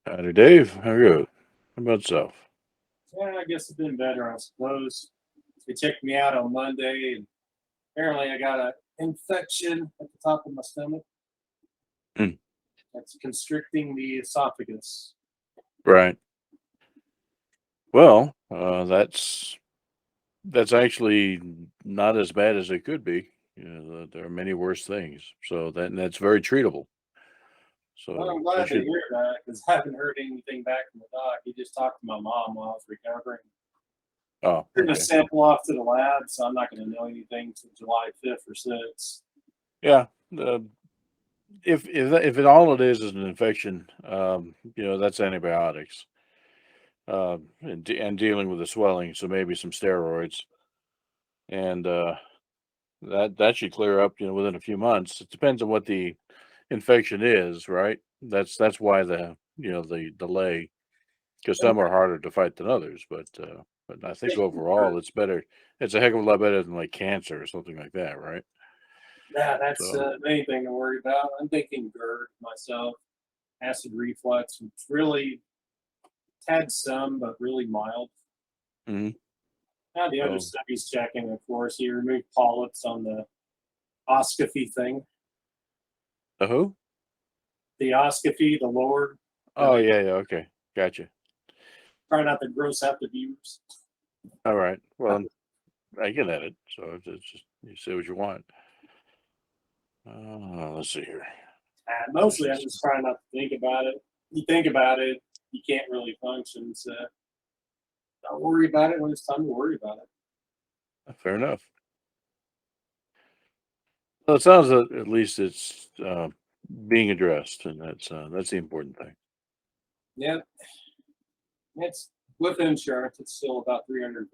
Howdy, Dave. How are you? How about yourself? Yeah, I guess it's been better, I suppose. They checked me out on Monday, and apparently I got an infection at the top of my stomach Mm, that's constricting the esophagus. right. Well, that's actually not as bad as it could be. There are many worse things. So that's very treatable. Well, So I'm that glad to should. hear that because I haven't heard anything back from the doc. He just talked to my mom while I was recovering. Oh, Sent a okay. sample off to the lab, so I'm not going to know anything until July 5th or 6th. Yeah. If it all it is an infection, that's antibiotics. And dealing with the swelling, so maybe some steroids, and that should clear up, within a few months. It depends on what the infection is, right? That's why the delay, because some are harder to fight than others. But I think overall it's better. It's a heck of a lot better than like cancer or something like that, right? Yeah, that's So the main thing to worry about. I'm thinking GERD myself, acid reflux. It's really had some, but really mild. mhm. Now the other So stuff he's checking, of course, he removed polyps on the oscopy thing. the who? The oscopy, the lower, that Oh yeah, yeah, okay, gotcha. try not to gross out the viewers. All right. Well, I get at it. So it's just you say what you want. Let's see here. Finish Mostly, I'm this. just trying not to think about it. You think about it, you can't really function. So don't worry about it when it's time to worry about it. Fair enough. Well, it sounds that at least it's being addressed, and that's the important thing. Yeah, it's with insurance. It's still about $350.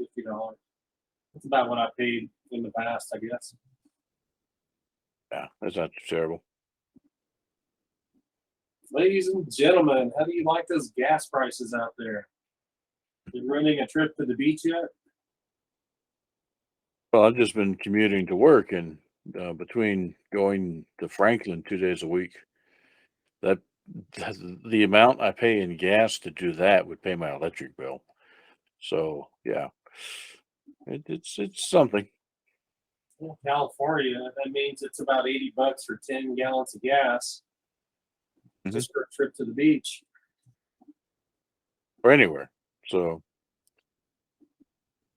That's about what I paid in the past, I guess. Yeah, that's not too terrible. Ladies and gentlemen, how do you like those gas prices out there? You running a trip to the beach yet? Well, I've just been commuting to work, and between going to Franklin 2 days a week, that the amount I pay in gas to do that would pay my electric bill. So yeah, it's something. Well, California, that means it's about $80 for 10 gallons of gas Hmm. just for a trip to the beach. Or anywhere. So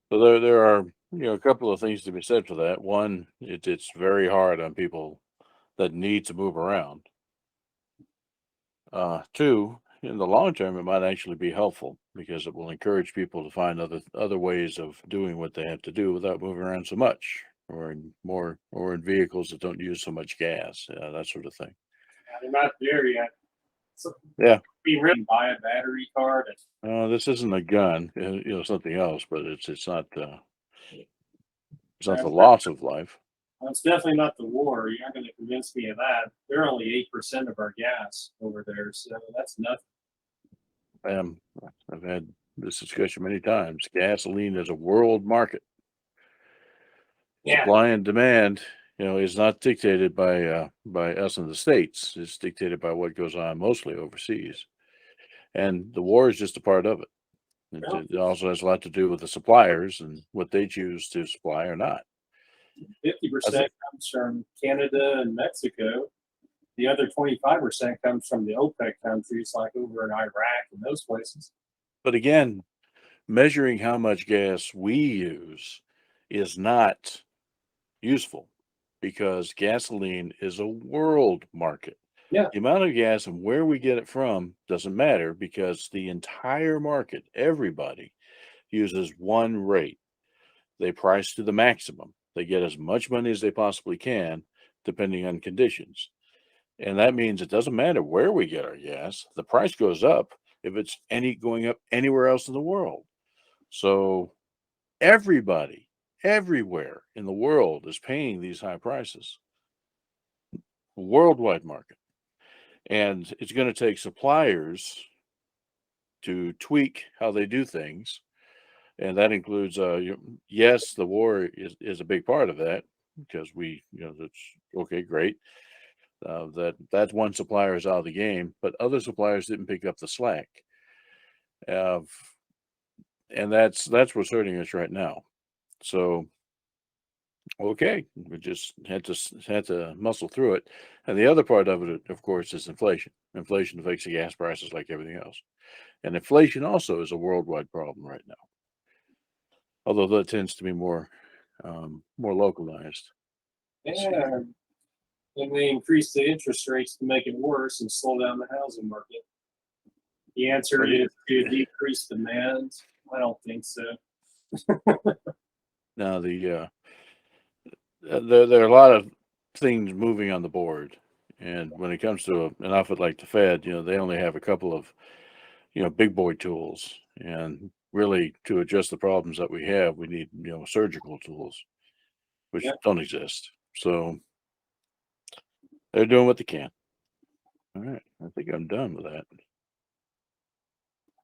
there are a couple of things to be said for that. One, it's very hard on people that need to move around. Two, in the long term, it might actually be helpful because it will encourage people to find other ways of doing what they have to do without moving around so much, or in vehicles that don't use so much gas, that sort of thing. They're not there yet. So Yeah, be ready to buy a battery card. this isn't a gun, something else, but it's not the That's, loss of life. that's definitely not the war. You're not going to convince me of that. They're only 8% of our gas over there, so that's nothing. Um, I've had this discussion many times. Gasoline is a world market. Yeah, Supply and demand, is not dictated by us in the states. It's dictated by what goes on mostly overseas, and the war is just a part of it. It also has a lot to do with the suppliers and what they choose to supply or not. fifty I think, percent comes from Canada and Mexico. The other 25% comes from the OPEC countries, like over in Iraq and those places. but again, measuring how much gas we use is not useful because gasoline is a world market. Yeah, The amount of gas and where we get it from doesn't matter because the entire market, everybody uses one rate. They price to the maximum. They get as much money as they possibly can, depending on conditions. And that means it doesn't matter where we get our gas, the price goes up if it's any going up anywhere else in the world. So everybody, everywhere in the world is paying these high prices, worldwide market. And it's going to take suppliers to tweak how they do things. And that includes, yes, the war is a big part of that because that's okay, great. That one supplier is out of the game, but other suppliers didn't pick up the slack. Uh, and that's what's hurting us right now. So okay, we just had to muscle through it. And the other part of it, of course, is inflation. Inflation affects the gas prices like everything else. And inflation also is a worldwide problem right now, although that tends to be more localized. Yeah, and they increase the interest rates to make it worse and slow down the housing market. The answer Well, is to decrease demand. I don't think so. now there are a lot of things moving on the board, and when it comes to an outfit like the Fed, they only have a couple of big boy tools, and really to address the problems that we have, we need surgical tools, which Yep. don't exist. So they're doing what they can. All right, I think I'm done with that.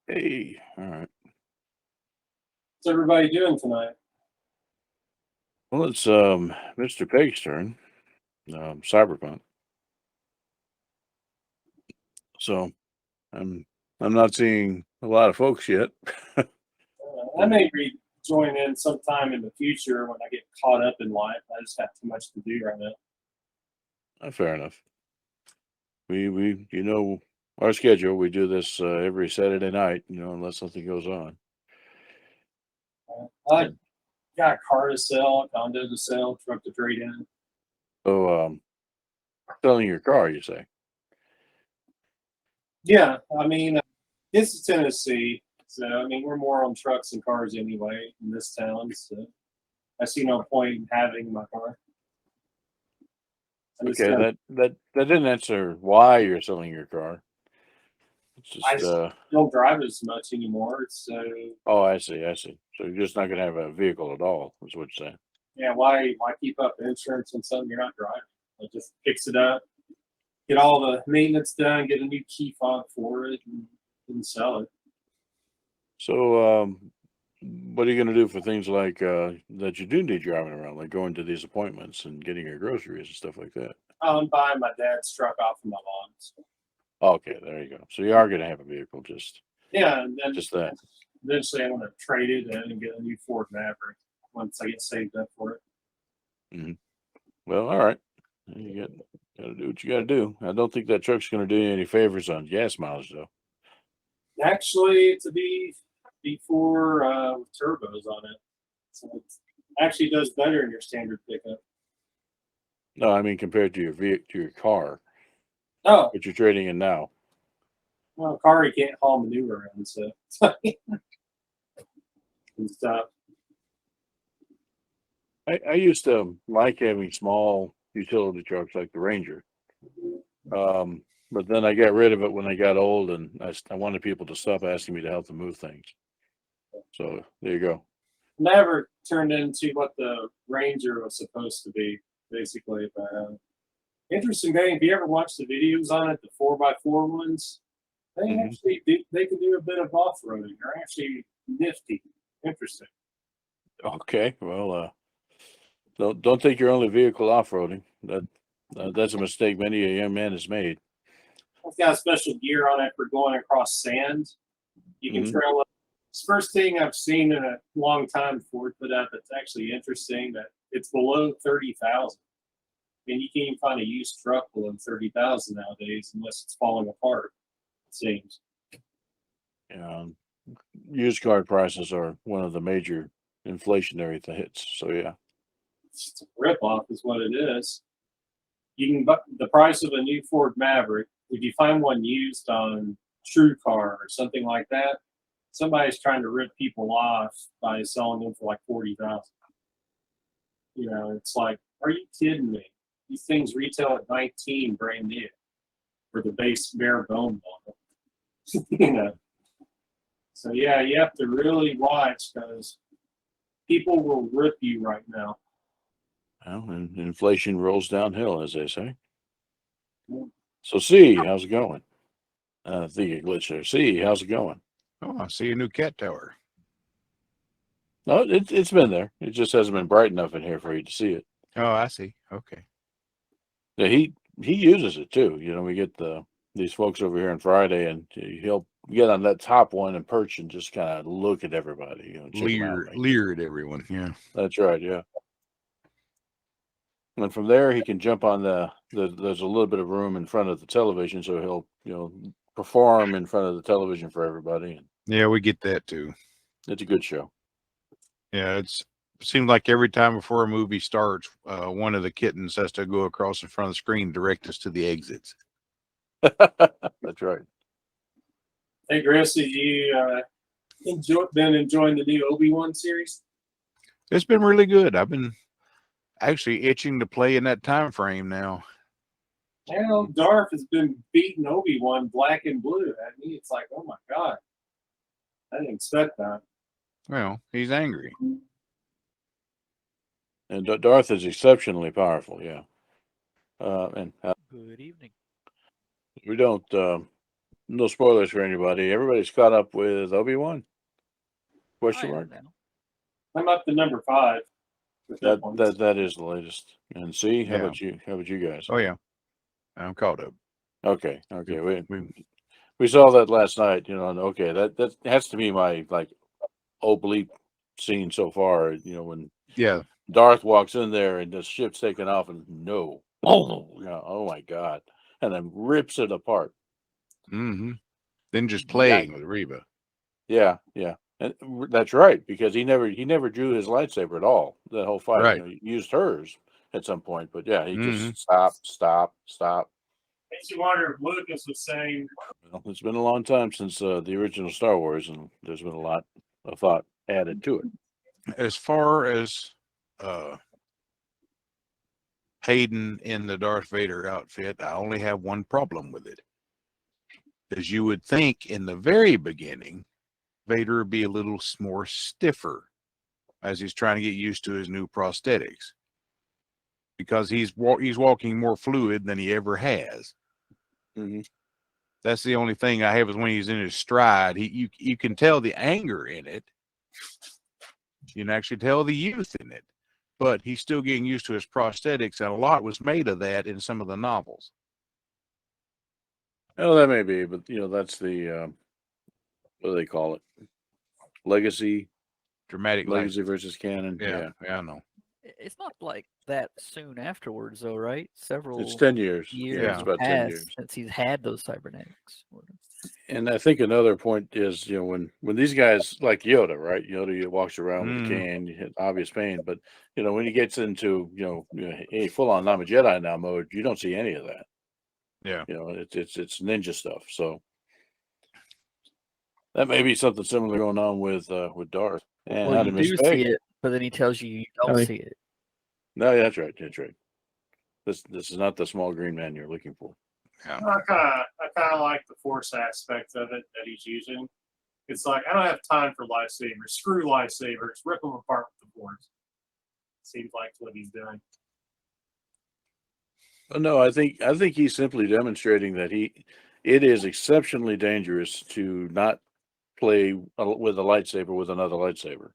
Hey, all right. What's everybody doing tonight? Well, it's Mr. Pegg's turn. Cyberpunk. So I'm not seeing a lot of folks yet. I may join in sometime in the future when I get caught up in life. I just have too much to do right now. Fair enough. We our schedule. We do this every Saturday night. Unless something goes on. I got a car to sell, a condo to sell, truck to trade in. So selling your car, you say? Yeah, I mean, this is Tennessee, so I mean we're more on trucks and cars anyway in this town. So I see no point in having my car. I just, Okay, don't- that didn't answer why you're selling your car. It's I just just don't drive as much anymore. So oh, I see. So you're just not gonna have a vehicle at all, is what you're saying. yeah, why keep up insurance on something you're not driving? Just fix it up, get all the maintenance done, get a new key fob for it, and sell it. So what are you gonna do for things like that you do need driving around, like going to these appointments and getting your groceries and stuff like that? I'm buying my dad's truck off of my lawn. So, Okay, there you go. So you are gonna have a vehicle, yeah, and then just that. eventually I'm going to trade it in and get a new Ford Maverick once I get saved up for it. Hmm. Well, all right. You gotta do what you gotta do. I don't think that truck's gonna do you any favors on gas mileage, though. Actually, it's a B4 with turbos on it, so it actually does better in your standard pickup. No, I mean compared to to your car, Oh, what you're trading in now. well, car you can't haul manure in, so and stuff. I used to like having small utility trucks like the Ranger, but then I got rid of it when I got old, and I wanted people to stop asking me to help them move things. So there you go. Never turned into what the Ranger was supposed to be, basically. But interesting thing, if you ever watch the videos on it, the 4x4 ones, Mhm. they can do a bit of off roading. They're actually nifty, interesting. Okay, well, don't take your only vehicle off roading. That's a mistake many a young man has made. It's got special gear on it for going across sand. You can Hmm. trail up. It's the first thing I've seen in a long time Ford put out that's actually interesting. That it's below 30,000. I mean, you can't even find a used truck below 30,000 nowadays unless it's falling apart. It seems. Um, Used car prices are one of the major inflationary hits. So yeah. It's a ripoff, is what it is. You can buy the price of a new Ford Maverick. If you find one used on True Car or something like that, somebody's trying to rip people off by selling them for like 40,000. It's like, are you kidding me? These things retail at 19 brand new for the base bare bone model. you know. So yeah, you have to really watch because people will rip you right now. Well, and inflation rolls downhill, as they say. So, C, how's it going? I think it glitched there. C, how's it going? Oh, I see a new cat tower. No, it's been there. It just hasn't been bright enough in here for you to see it. Oh, I see. Okay. The heat he uses it too. We get these folks over here on Friday, and he'll get on that top one and perch and just kind of look at everybody, check them out. Leer at everyone. Yeah. That's right, yeah. And from there, he can jump on there's a little bit of room in front of the television, so he'll perform in front of the television for everybody. And Yeah, we get that too. it's a good show. Yeah, it seems like every time before a movie starts, one of the kittens has to go across in front of the screen and direct us to the exits. That's right. Hey, Gracie, you been enjoying the new Obi-Wan series? It's been really good. I've been actually itching to play in that time frame now. Well, Darth has been beating Obi-Wan black and blue at me. It's like, oh my God. I didn't expect that. Well, he's angry. And Darth is exceptionally powerful, yeah. And Good evening. we don't, no spoilers for anybody. Everybody's caught up with Obi-Wan? Question I mark? am now. I'm up to number 5. with that one. That is the latest. And see, how Yeah. about you? How about you guys? Oh yeah, I'm caught up. Okay. We- We saw that last night, and okay, that has to be my oblique scene so far. When Yeah, Darth walks in there and the ship's taken off, and oh my God, and then rips it apart. mm-hmm. Then just playing with Reba. Yeah, and that's right, because he never drew his lightsaber at all. That whole fight, Right. he used hers at some point, but yeah, he Mhm. just stop. Makes you wonder if Lucas was saying, Well, it's been a long time since the original Star Wars, and there's been a lot of thought added to it. As far as Hayden in the Darth Vader outfit, I only have one problem with it. As you would think in the very beginning, Vader would be a little more stiffer as he's trying to get used to his new prosthetics, because he's walking more fluid than he ever has. Mhm. That's the only thing I have, is when he's in his stride, you can tell the anger in it. You can actually tell the youth in it, but he's still getting used to his prosthetics, and a lot was made of that in some of the novels. Oh, that may be, but that's the what do they call it? Dramatic Legacy versus canon. Yeah, I know. It's not like that soon afterwards, though, right? Several It's 10 years. years Yeah, it's about 10 years. since he's had those cybernetics. And I think another point is, when these guys, like Yoda, right? Yoda walks around with a cane, you hit obvious pain, but when he gets into a full on I'm a Jedi now mode, you don't see any of that. Yeah. It's ninja stuff. So that may be something similar going on with Darth. And Well, how you to miss do Pegg. see it, but then he tells you you don't see it. No, that's right. That's right. This is not the small green man you're looking for. Yeah. I kind of like the Force aspect of it that he's using. It's like, I don't have time for lightsabers. Screw lightsabers. Rip them apart with the Force. Seems like what he's doing. No, I think he's simply demonstrating that it is exceptionally dangerous to not play with a lightsaber with another lightsaber.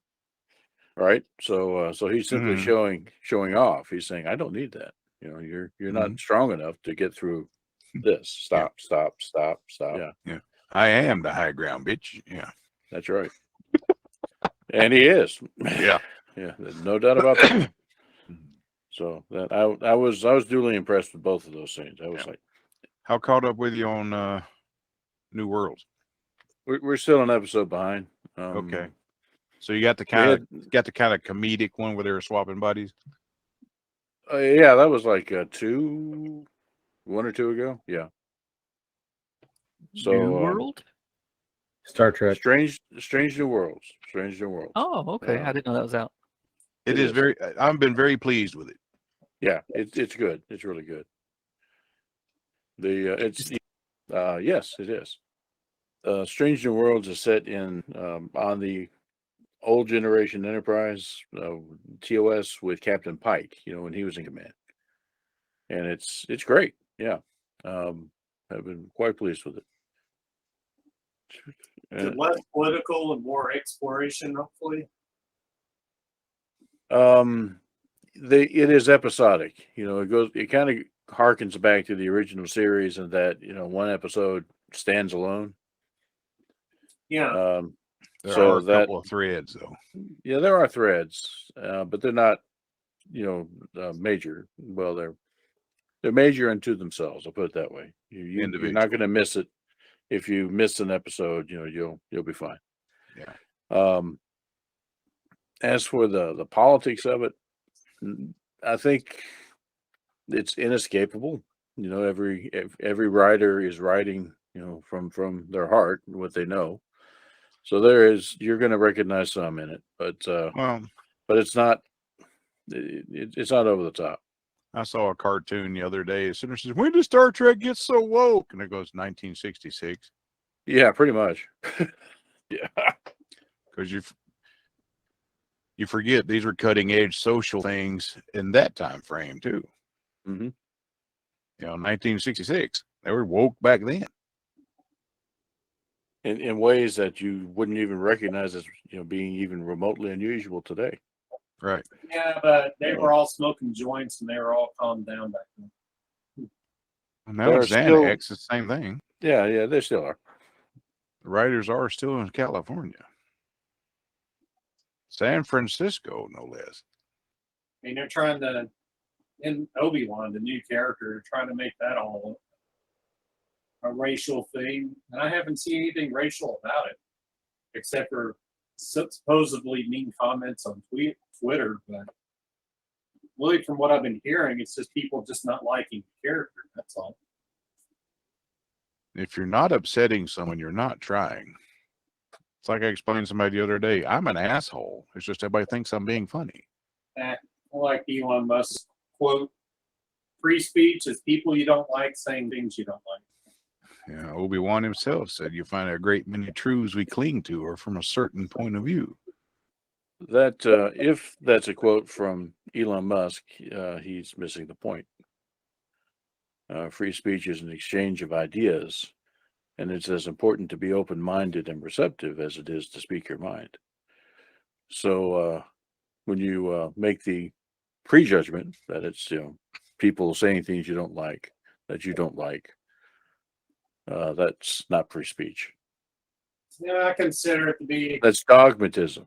Right? So he's simply Mhm. showing off. He's saying, I don't need that. You're not strong enough to get through this. Stop. Yeah. I am the high ground, bitch. Yeah. That's right. And he is. Yeah. Yeah, there's no doubt about that. So that I was duly impressed with both of those scenes. I was like, How caught up with you on New Worlds? we're still an episode behind. Okay. So you got the kind of comedic one where they were swapping buddies. Yeah, that was like 1 or 2 ago. Yeah. So New World? Star Trek. Strange New Worlds. Strange New Worlds. Oh, okay. I didn't know that was out. It is very. I've been very pleased with it. Yeah, it's good. It's really good. Yes, it is. Strange New Worlds is set in on the old generation Enterprise TOS with Captain Pike. When he was in command, and it's great. Yeah, I've been quite pleased with it. Is it less political and more exploration, hopefully? It is episodic. It kind of harkens back to the original series and that, one episode stands alone. Yeah. There So are a that, couple of threads, though. yeah, there are threads, but they're not, major. Well, they're major unto themselves. I'll put it that way. You're not Individual. going to miss it. If you miss an episode, you'll be fine. Yeah. As for the politics of it, I think it's inescapable. Every writer is writing, from their heart, what they know. So you're going to recognize some in it, but Well, it's not, it's not over the top. I saw a cartoon the other day. As soon as it says, "When did Star Trek get so woke?" and it goes 1966, Yeah, pretty much. Yeah. because you forget these were cutting edge social things in that time frame too. Mhm. 1966, they were woke back then. In ways that you wouldn't even recognize as being even remotely unusual today. Right. Yeah, but they were all smoking joints and they were all calmed down back then. And now There it's are still- Xanax, it's the same thing. Yeah, they still are. The writers are still in California, San Francisco, no less. I mean, they're trying to, in Obi-Wan, the new character, they're trying to make that all a racial thing. And I haven't seen anything racial about it, except for supposedly mean comments on Twitter. But really, from what I've been hearing, it's just people just not liking the character. That's all. If you're not upsetting someone, you're not trying. It's like I explained to somebody the other day. I'm an asshole. It's just everybody thinks I'm being funny. Like Elon Musk's quote, free speech is people you don't like saying things you don't like. Yeah, Obi-Wan himself said you find a great many truths we cling to are from a certain point of view. That if that's a quote from Elon Musk, he's missing the point. Free speech is an exchange of ideas, and it's as important to be open-minded and receptive as it is to speak your mind. So when you make the prejudgment that it's people saying things you don't like, that's not free speech. Yeah, I consider it to be That's dogmatism.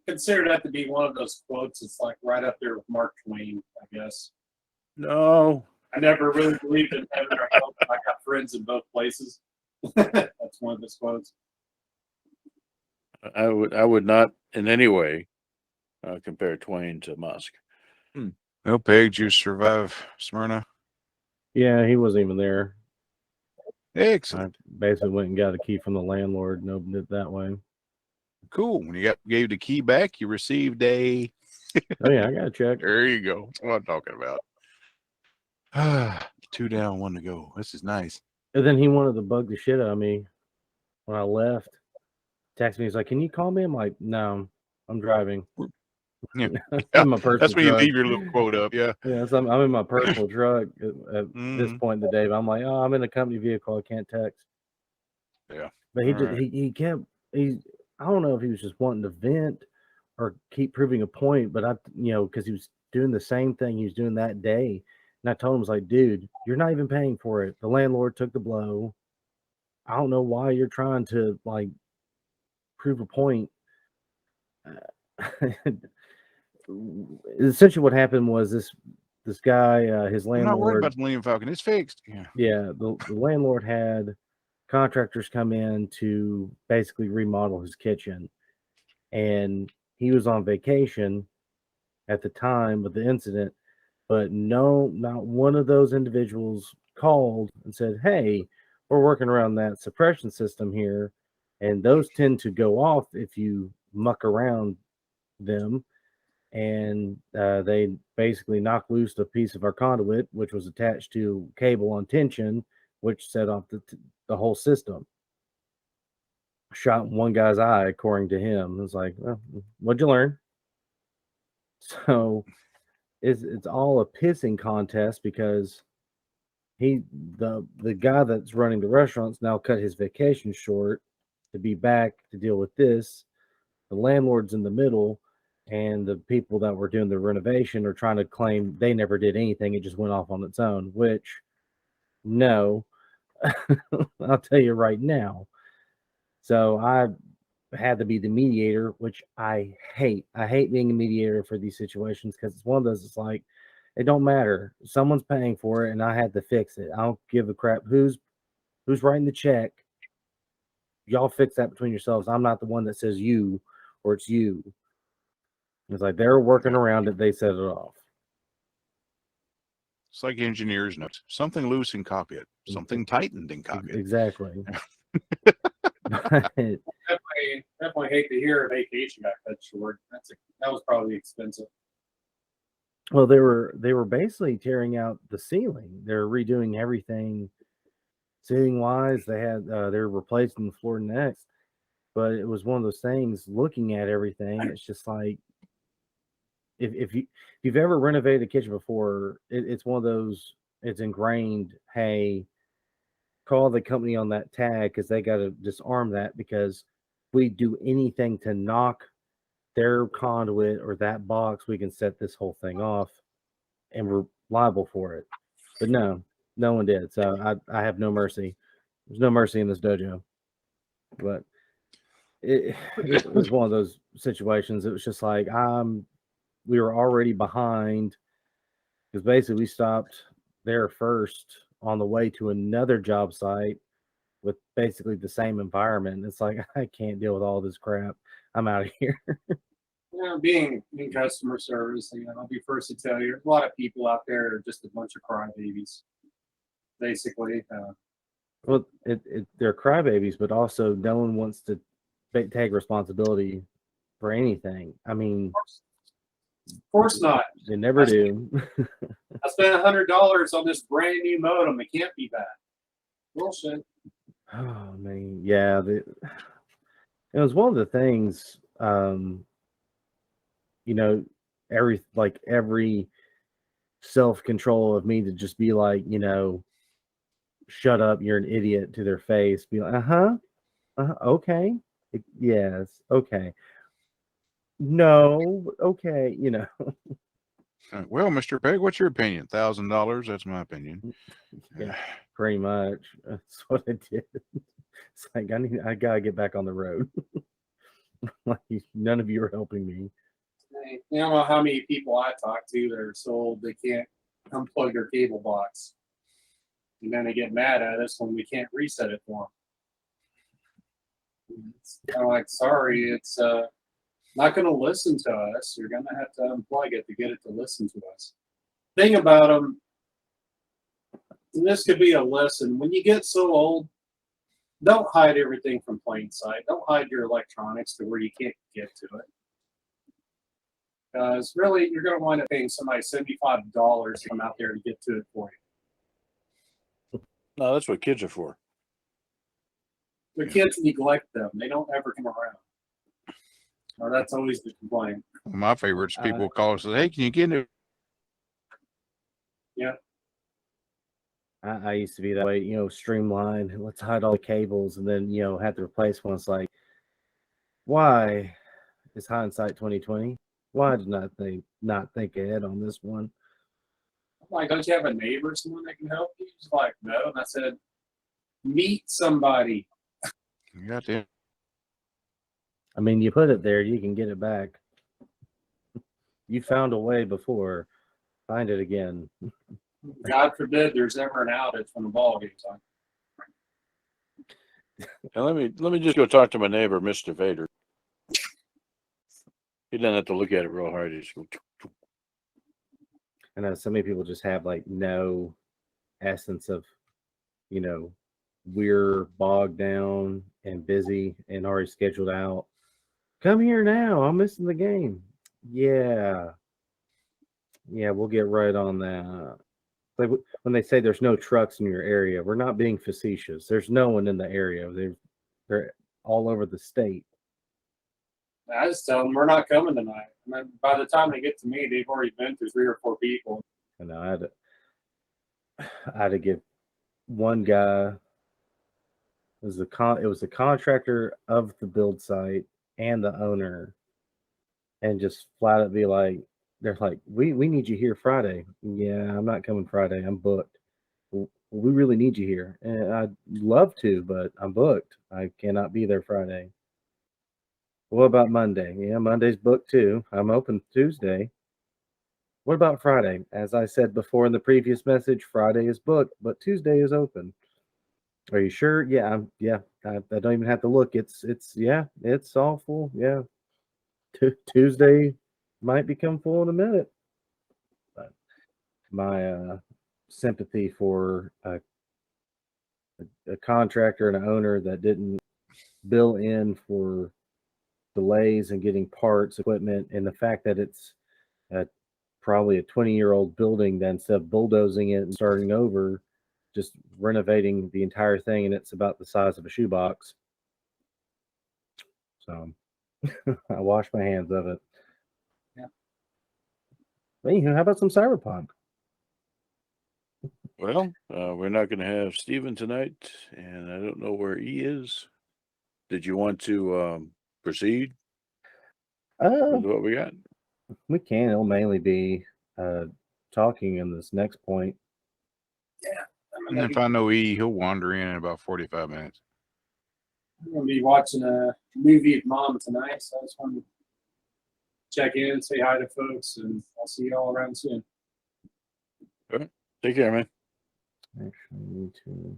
one of those quotes. It's like right up there with Mark Twain, I guess. No, I never really believed in heaven or hell, but I got friends in both places. That's one of those quotes. I would not in any way compare Twain to Musk. Well, Pegg, did you survive Smyrna? Yeah, he wasn't even there. Excellent. I basically went and got a key from the landlord and opened it that way. Cool. When you gave the key back, you received a. Oh yeah, I got a check. There you go. That's what I'm talking about. 2 down, 1 to go. This is nice. And then he wanted to bug the shit out of me when I left. Texted me, he's like, "Can you call me?" I'm like, "No, I'm driving." Yeah. I'm in my personal That's when you truck. leave your little quote up. Yeah. Yeah, so I'm in my personal truck at this Mhm. point in the day. But I'm like, "Oh, I'm in a company vehicle. I can't text." Yeah. But he All just right. he kept I don't know if he was just wanting to vent or keep proving a point, but because he was doing the same thing he was doing that day. And I told him, I was like, "Dude, you're not even paying for it. The landlord took the blow. I don't know why you're trying to like prove a point." Essentially what happened was this guy, his I'm not worried landlord, about the Millennium Falcon. It's fixed. Yeah. the landlord had contractors come in to basically remodel his kitchen, and he was on vacation at the time of the incident, but no, not one of those individuals called and said, "Hey, we're working around that suppression system here, and those tend to go off if you muck around them." And they basically knocked loose a piece of our conduit, which was attached to cable on tension, which set off the whole system. Shot in one guy's eye, according to him. It's like, well, what'd you learn? So it's all a pissing contest because the guy that's running the restaurant's now cut his vacation short to be back to deal with this. The landlord's in the middle, and the people that were doing the renovation are trying to claim they never did anything. It just went off on its own, which no, I'll tell you right now. So I had to be the mediator, which I hate. I hate being a mediator for these situations because it's one of those, it's like, it don't matter. Someone's paying for it and I had to fix it. I don't give a crap who's writing the check. Y'all fix that between yourselves. I'm not the one that says you or it's you. It's like they're working around it, they set it off. It's like engineers' notes. Something loose in cockpit, something tightened in cockpit. Exactly. But Definitely hate to hear a vacation got cut short. That was probably expensive. well, they were basically tearing out the ceiling. They're redoing everything ceiling wise. They had they're replacing the floor next, but it was one of those things. Looking at everything, it's just like if you've ever renovated a kitchen before, it's one of those. It's ingrained. Hey, call the company on that tag because they got to disarm that because we do anything to knock their conduit or that box, we can set this whole thing off and we're liable for it. But no one did. So I have no mercy. There's no mercy in this dojo. But it was one of those situations. It was just like we were already behind because basically we stopped there first on the way to another job site with basically the same environment. It's like I can't deal with all this crap. I'm out of here. Being in customer service, I'll be first to tell you, there's a lot of people out there that are just a bunch of crybabies. Basically, Well, they're crybabies, but also no one wants to take responsibility for anything. I mean, of course not. they never do. I spent $100 on this brand new modem. It can't be bad. Bullshit. Oh man, yeah. It was one of the things. Every self-control of me to just be like, shut up, you're an idiot to their face. Be like, okay, yes, okay, no, okay, Well, Mr. Pegg, what's your opinion? $1,000. That's my opinion. Yeah, pretty much. That's what I did. It's like I gotta get back on the road. Like none of you are helping me. You don't know how many people I talk to that are sold they can't unplug their cable box. And then they get mad at us when we can't reset it for them. It's kind of like, sorry, it's not going to listen to us. You're going to have to unplug it to get it to listen to us. Thing about them, and this could be a lesson, when you get so old, don't hide everything from plain sight. Don't hide your electronics to where you can't get to it. Because really, you're going to wind up paying somebody $75 to come out there to get to it for you. No, that's what kids are for. The kids neglect them. They don't ever come around. Or that's always the complaint. My favorite's people call us and say, hey, can you get it? Yeah. I used to be that way, streamline. Let's hide all the cables and then, have to replace one. It's like, why is hindsight 2020? Why did not think ahead on this one? I'm like, don't you have a neighbor, someone that can help you? He's like, no. And I said, meet somebody. You got to. I mean, you put it there, you can get it back. You found a way before. Find it again. God forbid there's ever an outage when the ball game's on. And let me just go talk to my neighbor, Mr. Vader. He doesn't have to look at it real hard. He just go. I know so many people just have like no essence of, we're bogged down and busy and already scheduled out. Come here now. I'm missing the game. Yeah, we'll get right on that. Like when they say there's no trucks in your area, we're not being facetious. There's no one in the area. They're all over the state. I just tell them we're not coming tonight. And then by the time they get to me, they've already been through 3 or 4 people. And I had to give one guy. It was the contractor of the build site and the owner. and just flat out be like, they're like, we need you here Friday. Yeah, I'm not coming Friday. I'm booked. We really need you here. And I'd love to, but I'm booked. I cannot be there Friday. What about Monday? Yeah, Monday's booked too. I'm open Tuesday. What about Friday? As I said before in the previous message, Friday is booked, but Tuesday is open. Are you sure? Yeah, I don't even have to look. It's all full. Yeah, Tuesday might become full in a minute. But my sympathy for a contractor and an owner that didn't bill in for delays in getting parts, equipment, and the fact that it's probably a 20-year-old building that instead of bulldozing it and starting over, just renovating the entire thing, and it's about the size of a shoebox. So I wash my hands of it. Yeah. Anywho, how about some Cyberpunk? Well, we're not going to have Steven tonight, and I don't know where he is. Did you want to proceed with what we got? We can. It'll mainly be talking in this next point. And if I know he'll wander in about 45 minutes. I'm going to be watching a movie with Mom tonight, so I just wanted to check in, say hi to folks, and I'll see you all around soon. Take care, man. Actually, I need to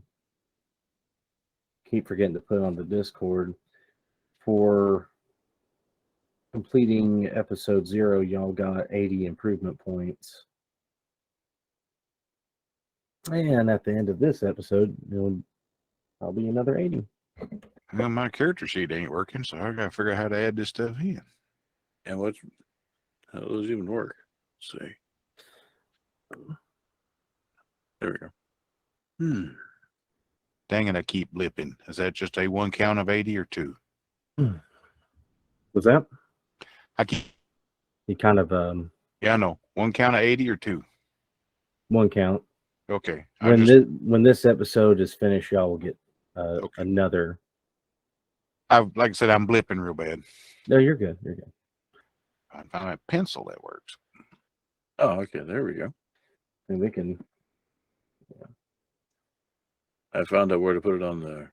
keep forgetting to put on the Discord for completing episode 0. Y'all got 80 improvement points. And at the end of this episode, I'll be another 80. Well, my character sheet ain't working, so I gotta figure out how to add this stuff in. And how does it even work? Let's see. There we go. Dang it, I keep blipping. Is that just a one count of 80 or two? Was that? I keep, You kind of yeah, I know. One count of 80 or two? one count. Okay. When this episode is finished, y'all will get Okay. another. Like I said, I'm blipping real bad. No, you're good. You're good. I found a pencil that works. Oh, okay. There we go. And we can. I found out where to put it on the.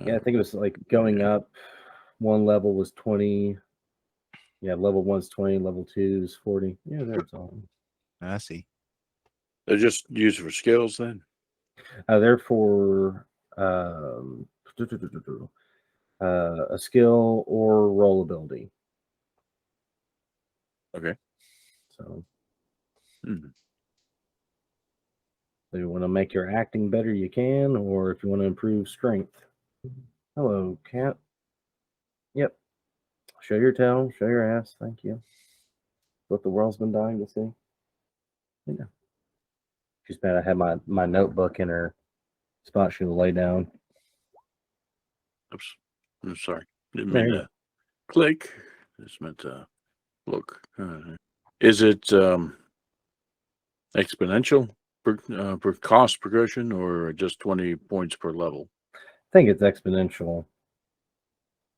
Yeah, I think it was like going up. One level was 20. Yeah, level 1's 20. Level 2 is 40. Yeah, there it's all. I see. They're just used for skills then. They're for a skill or roll ability. Okay. So, Hmm. if you want to make your acting better, you can, or if you want to improve strength. Hello, cat. Yep. Show your tail, show your ass. Thank you. What the world's been dying to see. Yeah. She's mad I had my notebook in her spot she will lay down. Oops. I'm sorry. Didn't There mean you to click. Just meant to look. Is it exponential per cost progression or just 20 points per level? I think it's exponential.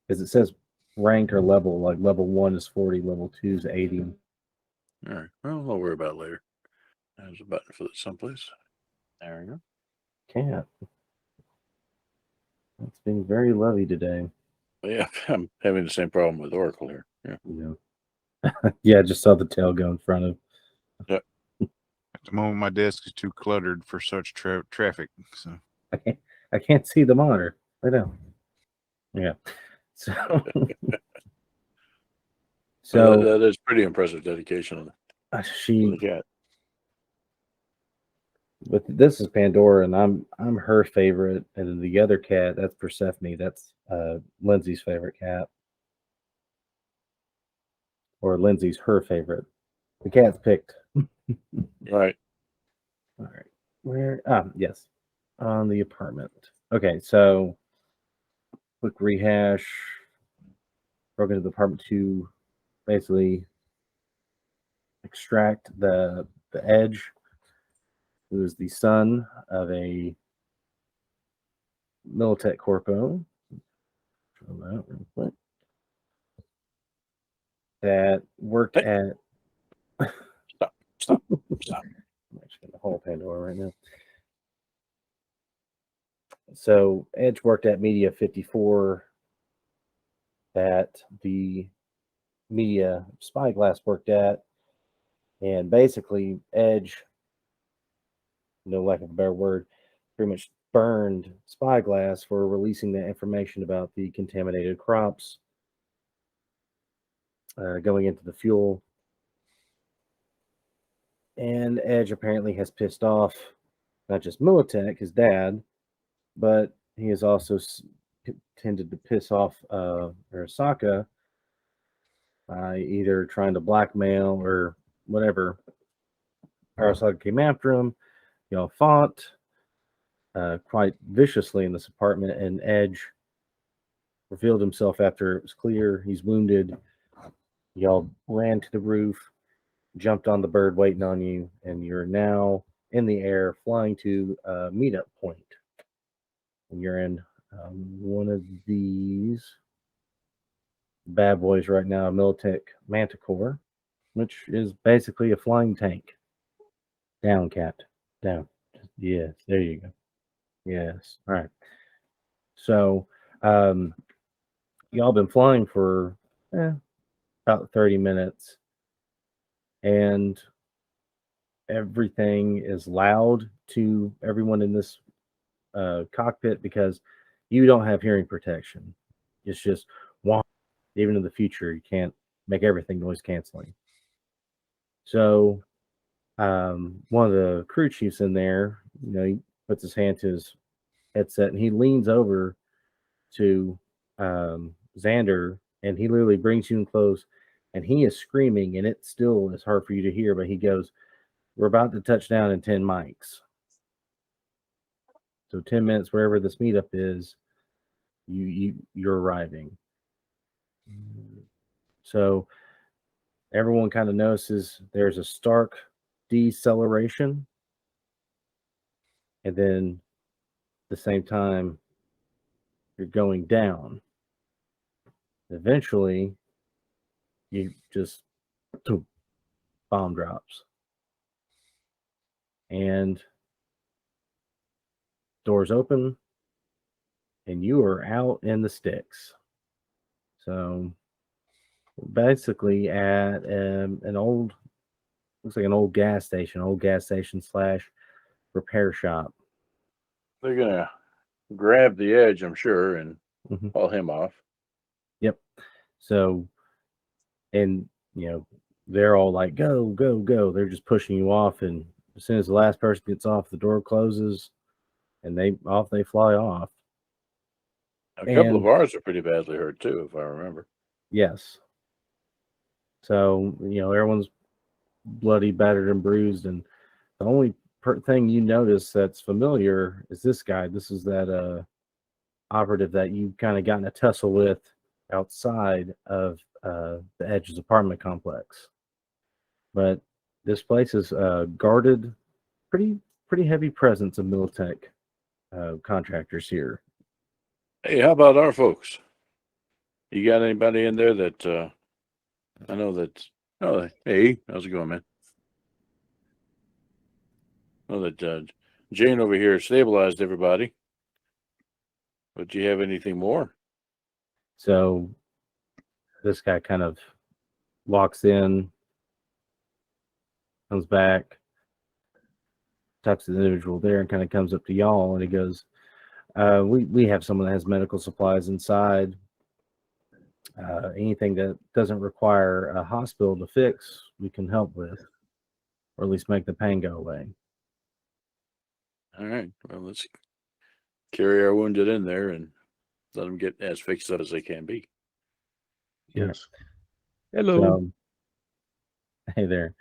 Because it says rank or level, like level 1 is 40, level 2 is 80. All right. Well, I'll worry about it later. There's a button for that someplace. There we go. Cat. It's being very lovey today. But yeah, I'm having the same problem with Oracle here. Yeah. Yeah, I just saw the tail go in front of. At the moment, my desk is too cluttered for such traffic. So I can't see the monitor. I know. Yeah. So. Well, that is pretty impressive dedication on she. the cat. But this is Pandora, and I'm her favorite, and then the other cat, that's Persephone. That's Lindsay's favorite cat, or Lindsay's her favorite. The cat's picked. Right. All right. Where? Yes, on the apartment. Okay, so quick rehash. Broke into the apartment to basically extract the Edge, who is the son of a Militech Corpo. Show that real quick. that worked Hey. at. Stop. I'm actually going to hold Pandora right now. So Edge worked at Media 54 that the Media Spyglass worked at, and basically Edge, no lack of a better word, pretty much burned Spyglass for releasing that information about the contaminated crops going into the fuel. And Edge apparently has pissed off not just Militech, his dad, but he has also tended to piss off Arasaka by either trying to blackmail or whatever. Arasaka came after him. Y'all fought quite viciously in this apartment, and Edge revealed himself after it was clear he's wounded. Y'all ran to the roof, jumped on the bird waiting on you, and you're now in the air flying to a meetup point. And you're in one of these bad boys right now, a Militech Manticore, which is basically a flying tank. Down, cat. Down. Yes, there you go. Yes. All right. So, y'all been flying for about 30 minutes, and everything is loud to everyone in this cockpit because you don't have hearing protection. It's just even in the future, you can't make everything noise canceling. So, one of the crew chiefs in there, he puts his hand to his headset and he leans over to Xander, and he literally brings you in close, and he is screaming, and it still is hard for you to hear, but he goes, "We're about to touch down in 10 mics. So 10 minutes, wherever this meetup is, you're arriving." So everyone kind of notices there's a stark deceleration, and then at the same time, you're going down. Eventually, you just bomb drops. And doors open, and you are out in the sticks. So basically at an old, looks like an old gas station slash repair shop. They're gonna grab the Edge, I'm sure, and Mhm. haul him off. Yep. So, and they're all like, "Go, go, go!" They're just pushing you off, and as soon as the last person gets off, the door closes, and they fly off. A couple And of ours are pretty badly hurt too, if I remember. yes. So everyone's bloody, battered, and bruised, and the only thing you notice that's familiar is this guy. This is that operative that you kind of got in a tussle with outside of the Edge's apartment complex. But this place is guarded, pretty heavy presence of Militech contractors here. Hey, how about our folks? You got anybody in there that I know that? Oh, hey, how's it going, man? I know that Jane over here stabilized everybody. But do you have anything more? So this guy kind of walks in, comes back, talks to the individual there, and kind of comes up to y'all, and he goes, we have someone that has medical supplies inside. Anything that doesn't require a hospital to fix, we can help with, or at least make the pain go away." All right. Well, let's carry our wounded in there and let them get as fixed up as they can be. Yes. Hello. So, hey there.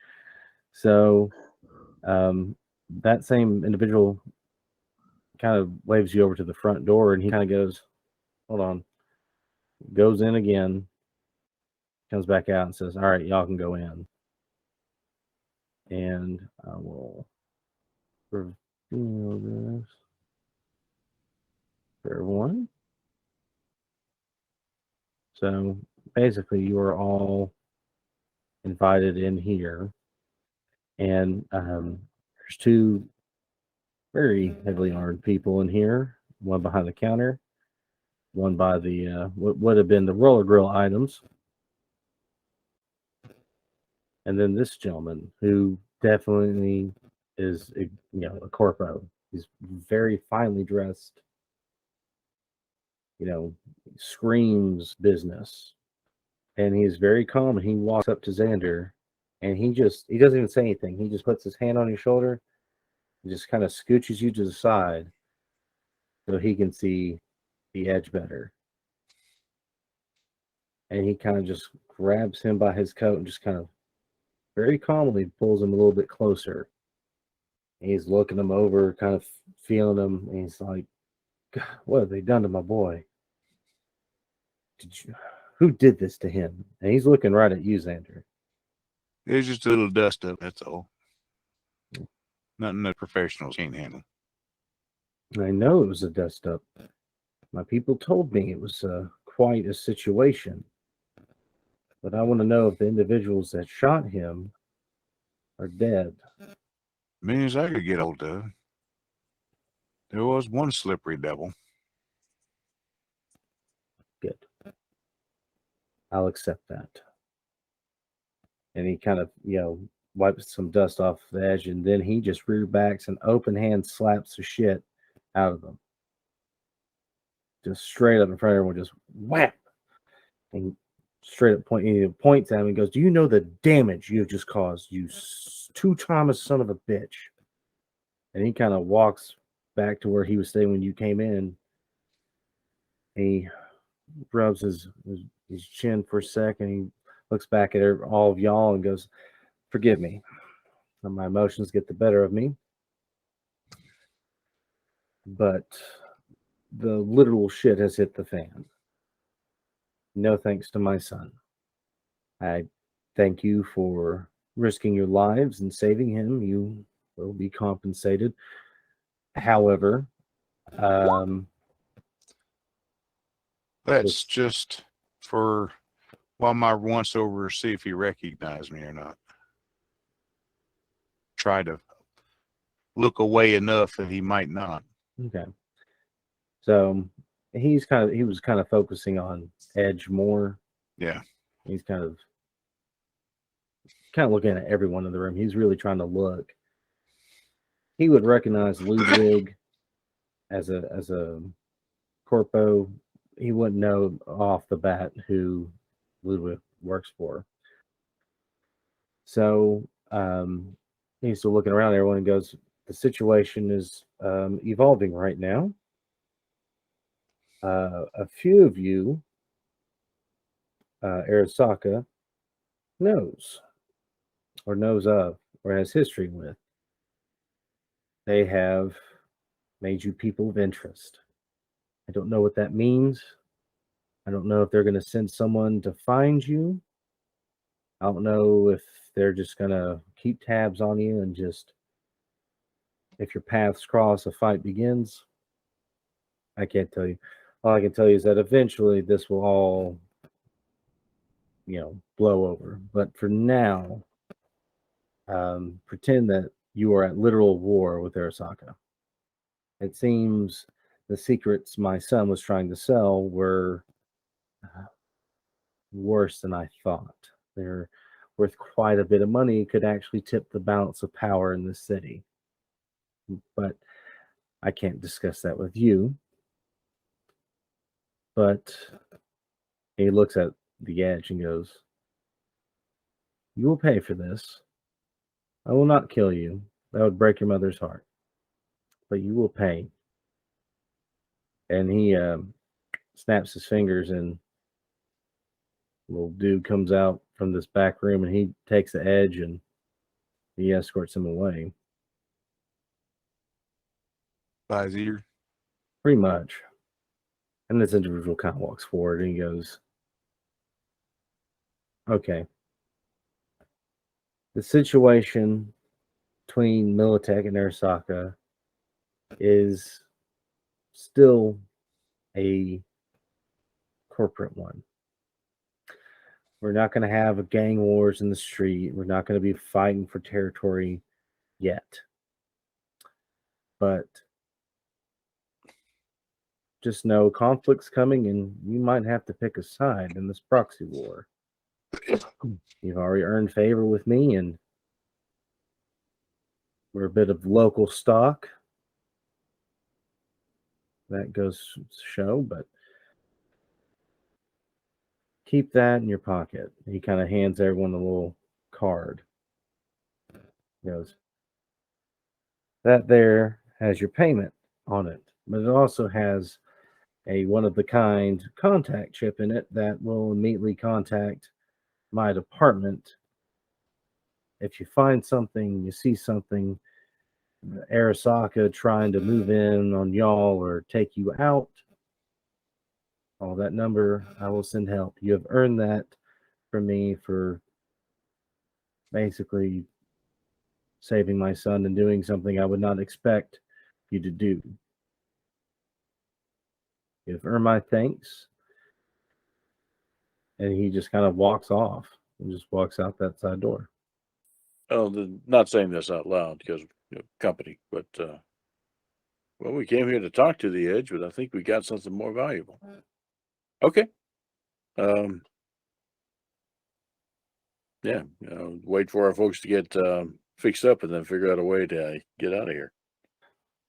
So, that same individual kind of waves you over to the front door, and he kind of goes, "Hold on," goes in again, comes back out and says, "All right, y'all can go in." And I will reveal this for everyone. So basically, you are all invited in here, and there's two very heavily armed people in here. One behind the counter, one by the what would have been the roller grill items, and then this gentleman who definitely is a corpo. He's very finely dressed. Screams business, and he's very calm. And he walks up to Xander, and he doesn't even say anything. He just puts his hand on your shoulder and just kind of scooches you to the side so he can see the edge better. And he kind of just grabs him by his coat and just kind of very calmly pulls him a little bit closer. And he's looking him over, kind of feeling him, and he's like, "God, what have they done to my boy? Who did this to him?" And he's looking right at you, Xander. It's just a little dust up, that's all. Nothing that professionals can't handle. I know it was a dust up. My people told me it was quite a situation. But I want to know if the individuals that shot him are dead. Many as I could get hold of. There was one slippery devil. Good. I'll accept that. And he kind of, wipes some dust off the edge, and then he just rear backs and open hand slaps the shit out of them. Just straight up in front of everyone, just whap. And straight up points at him and goes, "Do you know the damage you have just caused, you two-Thomas son of a bitch?" And he kind of walks back to where he was staying when you came in. He rubs his chin for a second. He looks back at all of y'all and goes, "Forgive me. My emotions get the better of me. But the literal shit has hit the fan. No thanks to my son. I thank you for risking your lives and saving him. You will be compensated. However, That's just for while my once over, see if he recognized me or not. Try to look away enough that he might not. okay. So he was kind of focusing on Edge more. Yeah. He's kind of looking at everyone in the room. He's really trying to look. He would recognize Ludwig as a corpo. He wouldn't know off the bat who Ludwig works for. So he's still looking around everyone and goes, "The situation is evolving right now. A few of you, Arasaka, knows of or has history with. They have made you people of interest. I don't know what that means. I don't know if they're going to send someone to find you. I don't know if they're just going to keep tabs on you and just, if your paths cross, a fight begins. I can't tell you. All I can tell you is that eventually this will all, blow over. But for now, pretend that you are at literal war with Arasaka. It seems the secrets my son was trying to sell were worse than I thought. They're worth quite a bit of money, could actually tip the balance of power in this city. But I can't discuss that with you." But he looks at the Edge and goes, "You will pay for this. I will not kill you. That would break your mother's heart. But you will pay." And he snaps his fingers, and little dude comes out from this back room, and he takes the Edge and he escorts him away. By his ear. Pretty much. And this individual kind of walks forward and he goes, "Okay. The situation between Militech and Arasaka is still a corporate one. We're not going to have gang wars in the street. We're not going to be fighting for territory yet. But just know conflict's coming and you might have to pick a side in this proxy war. You've already earned favor with me, and we're a bit of local stock. That goes to show, but keep that in your pocket. He kind of hands everyone a little card. He goes, that there has your payment on it, but it also has a one-of-the-kind contact chip in it that will immediately contact my department. If you find something, you see something, Arasaka trying to move in on y'all or take you out, all that number, I will send help. You have earned that from me for basically saving my son and doing something I would not expect you to do. You've earned my thanks. And he just kind of walks off and just walks out that side door. Oh, not saying this out loud because company, but well, we came here to talk to the Edge, but I think we got something more valuable. Okay. Yeah, wait for our folks to get fixed up and then figure out a way to get out of here.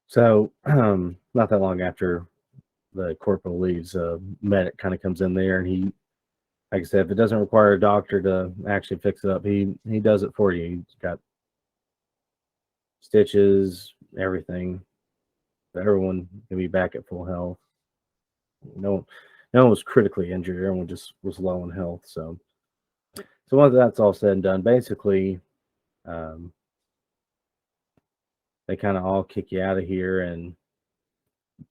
So, not that long after the corporal leaves, medic kind of comes in there, and he, like I said, if it doesn't require a doctor to actually fix it up, he does it for you. He's got stitches, everything. Everyone can be back at full health. No one was critically injured. Everyone just was low in health. So once that's all said and done, basically, they kind of all kick you out of here, and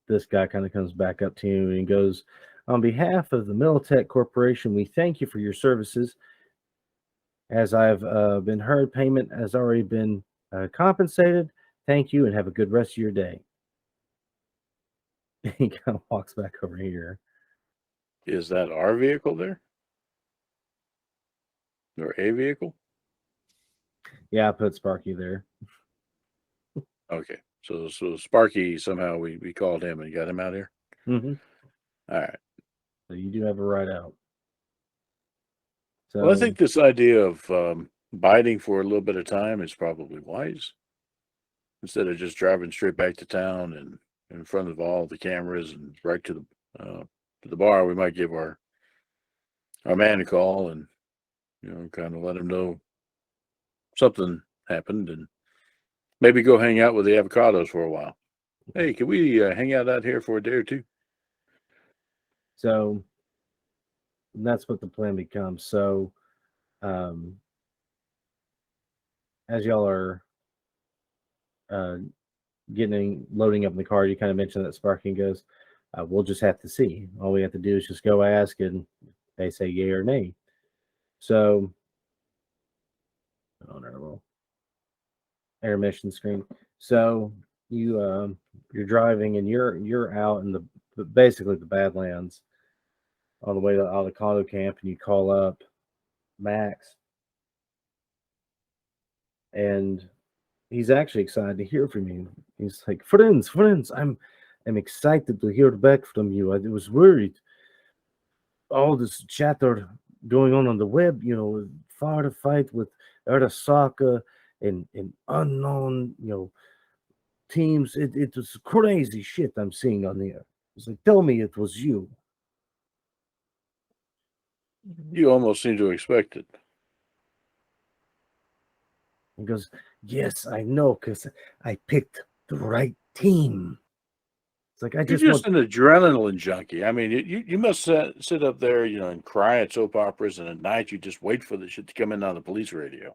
this guy kind of comes back up to you and he goes, on behalf of the Militech Corporation, we thank you for your services. As I've been heard, payment has already been compensated. Thank you and have a good rest of your day. He kind of walks back over here. Is that our vehicle there? Or a vehicle? Yeah, I put Sparky there. Okay. So Sparky, somehow we called him and got him out here. Mm-hmm. All right. So you do have a ride out. So Well, I think this idea of biding for a little bit of time is probably wise. Instead of just driving straight back to town and in front of all the cameras and right to the bar, we might give our man a call and kind of let him know something happened and maybe go hang out with the avocados for a while. Hey, can we hang out here for a day or two? So that's what the plan becomes. So as y'all are loading up in the car, you kind of mentioned that Sparky goes, we'll just have to see. All we have to do is just go ask and they say yay or nay. So on our little intermission screen. So you're driving and you're out in basically the Badlands on the way to avocado camp, and you call up Max, and he's actually excited to hear from you. He's like, friends, I'm excited to hear back from you. I was worried. All this chatter going on the web, far to fight with Arasaka and unknown, teams. It was crazy shit I'm seeing on the air. It's like, tell me it was you. You almost seem to expect it. He goes, yes, I know, because I picked the right team. It's like, You're just an adrenaline junkie. I mean, you must sit up there, and cry at soap operas, and at night you just wait for the shit to come in on the police radio.